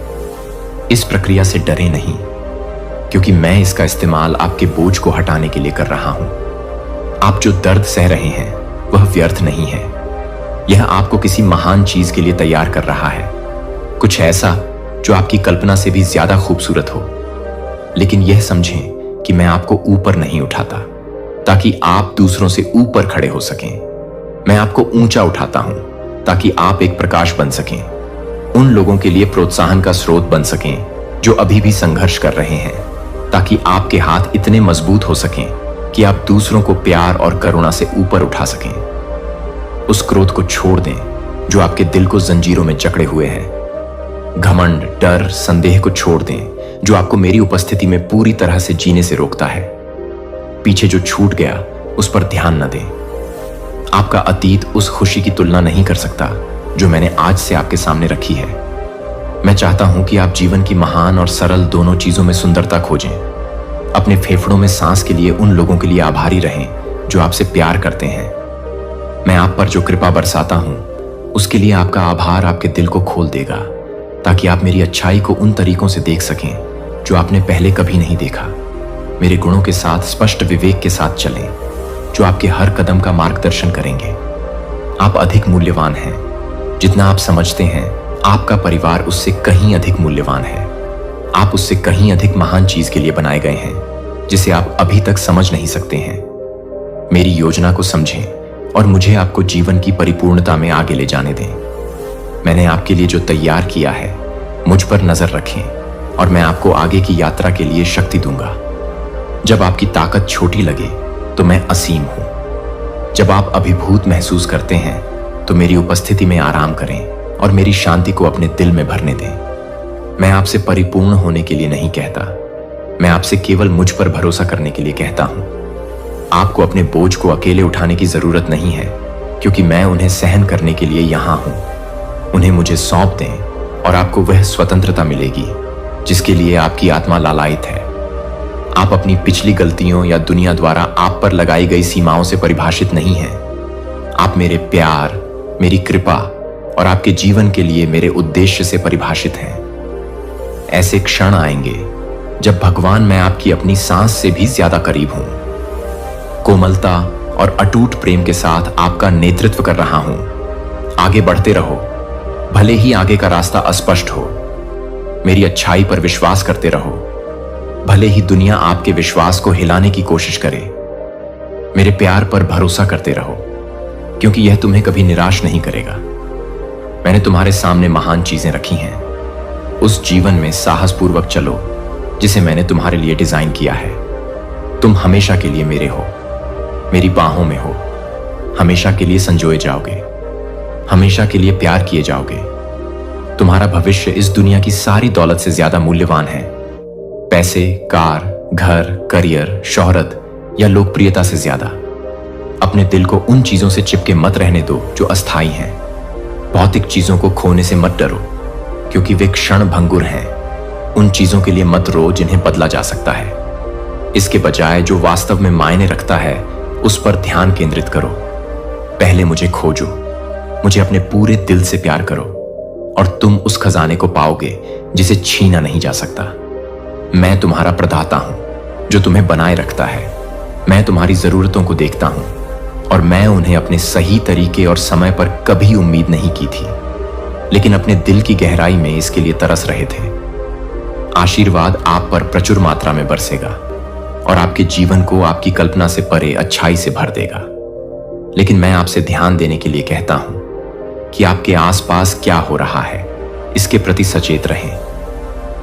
इस प्रक्रिया से डरे नहीं, क्योंकि मैं इसका इस्तेमाल आपके बोझ को हटाने के लिए कर रहा हूं। आप जो दर्द सह रहे हैं वह व्यर्थ नहीं है। यह आपको किसी महान चीज के लिए तैयार कर रहा है, कुछ ऐसा जो आपकी कल्पना से भी ज्यादा खूबसूरत हो। लेकिन यह समझें कि मैं आपको ऊपर नहीं उठाता ताकि आप दूसरों से ऊपर खड़े हो सकें। मैं आपको ऊंचा उठाता हूं ताकि आप एक प्रकाश बन सकें, उन लोगों के लिए प्रोत्साहन का स्रोत बन सकें जो अभी भी संघर्ष कर रहे हैं, ताकि आपके हाथ इतने मजबूत हो सकें कि आप दूसरों को प्यार और करुणा से ऊपर उठा सकें। उस क्रोध को छोड़ दें जो आपके दिल को जंजीरों में जकड़े हुए है। घमंड, डर, संदेह को छोड़ दें जो आपको मेरी उपस्थिति में पूरी तरह से जीने से रोकता है। पीछे जो छूट गया उस पर ध्यान न दें। आपका अतीत उस खुशी की तुलना नहीं कर सकता जो मैंने आज से आपके सामने रखी है। मैं चाहता हूं कि आप जीवन की महान और सरल दोनों चीजों में सुंदरता खोजें। अपने फेफड़ों में सांस के लिए उन लोगों के लिए आभारी रहें जो आपसे प्यार करते हैं। मैं आप पर जो कृपा बरसाता हूं उसके लिए आपका आभार आपके दिल को खोल देगा, ताकि आप मेरी अच्छाई को उन तरीकों से देख सकें जो आपने पहले कभी नहीं देखा। मेरे गुणों के साथ स्पष्ट विवेक के साथ चलें जो आपके हर कदम का मार्गदर्शन करेंगे। आप अधिक मूल्यवान हैं। जितना आप समझते हैं आपका परिवार उससे कहीं अधिक मूल्यवान है। आप उससे कहीं अधिक महान चीज के लिए बनाए गए हैं जिसे आप अभी तक समझ नहीं सकते हैं। मेरी योजना को समझें और मुझे आपको जीवन की परिपूर्णता में आगे ले जाने दें। मैंने आपके लिए जो तैयार किया है मुझ पर नजर रखें और मैं आपको आगे की यात्रा के लिए शक्ति दूंगा। जब आपकी ताकत छोटी लगे तो मैं असीम हूं। जब आप अभिभूत महसूस करते हैं तो मेरी उपस्थिति में आराम करें और मेरी शांति को अपने दिल में भरने दें। मैं आपसे परिपूर्ण होने के लिए नहीं कहता, मैं आपसे केवल मुझ पर भरोसा करने के लिए कहता हूं। आपको अपने बोझ को अकेले उठाने की जरूरत नहीं है, क्योंकि मैं उन्हें सहन करने के लिए यहां हूं। उन्हें मुझे सौंप दें और आपको वह स्वतंत्रता मिलेगी जिसके लिए आपकी आत्मा लालायित है। आप अपनी पिछली गलतियों या दुनिया द्वारा आप पर लगाई गई सीमाओं से परिभाषित नहीं हैं। आप मेरे प्यार, मेरी कृपा और आपके जीवन के लिए मेरे उद्देश्य से परिभाषित हैं। ऐसे क्षण आएंगे जब भगवान मैं आपकी अपनी सांस से भी ज्यादा करीब हूं। कोमलता और अटूट प्रेम के साथ आपका नेतृत्व कर रहा हूं। आगे बढ़ते रहो, भले ही आगे का रास्ता अस्पष्ट हो। मेरी अच्छाई पर विश्वास करते रहो, भले ही दुनिया आपके विश्वास को हिलाने की कोशिश करे। मेरे प्यार पर भरोसा करते रहो, क्योंकि यह तुम्हें कभी निराश नहीं करेगा। मैंने तुम्हारे सामने महान चीजें रखी हैं। उस जीवन में साहसपूर्वक चलो जिसे मैंने तुम्हारे लिए डिजाइन किया है। तुम हमेशा के लिए मेरे हो, मेरी बाहों में हो, हमेशा के लिए संजोए जाओगे, हमेशा के लिए प्यार किए जाओगे। तुम्हारा भविष्य इस दुनिया की सारी दौलत से ज्यादा मूल्यवान है। पैसे, कार, घर, करियर, शोहरत या लोकप्रियता से ज्यादा। अपने दिल को उन चीजों से चिपके मत रहने दो जो अस्थायी हैं। भौतिक चीजों को खोने से मत डरो, क्योंकि वे क्षण भंगुर हैं। उन चीजों के लिए मत रो जिन्हें बदला जा सकता है। इसके बजाय जो वास्तव में मायने रखता है उस पर ध्यान केंद्रित करो। पहले मुझे खोजो, मुझे अपने पूरे दिल से प्यार करो और तुम उस खजाने को पाओगे जिसे छीना नहीं जा सकता। मैं तुम्हारा प्रदाता हूं जो तुम्हें बनाए रखता है। मैं तुम्हारी जरूरतों को देखता हूं और मैं उन्हें अपने सही तरीके और समय पर कभी उम्मीद नहीं की थी, लेकिन अपने दिल की गहराई में इसके लिए तरस रहे थे। आशीर्वाद आप पर प्रचुर मात्रा में बरसेगा और आपके जीवन को आपकी कल्पना से परे अच्छाई से भर देगा। लेकिन मैं आपसे ध्यान देने के लिए कहता हूं कि आपके आसपास क्या हो रहा है इसके प्रति सचेत रहें,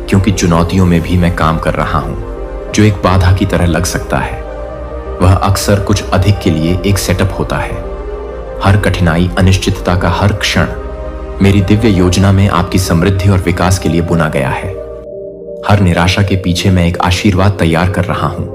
क्योंकि चुनौतियों में भी मैं काम कर रहा हूं जो एक बाधा की तरह लग सकता है। वह अक्सर कुछ अधिक के लिए एक सेटअप होता है। हर कठिनाई, अनिश्चितता का हर क्षण मेरी दिव्य योजना में आपकी समृद्धि और विकास के लिए बुना गया है। हर निराशा के पीछे मैं एक आशीर्वाद तैयार कर रहा हूं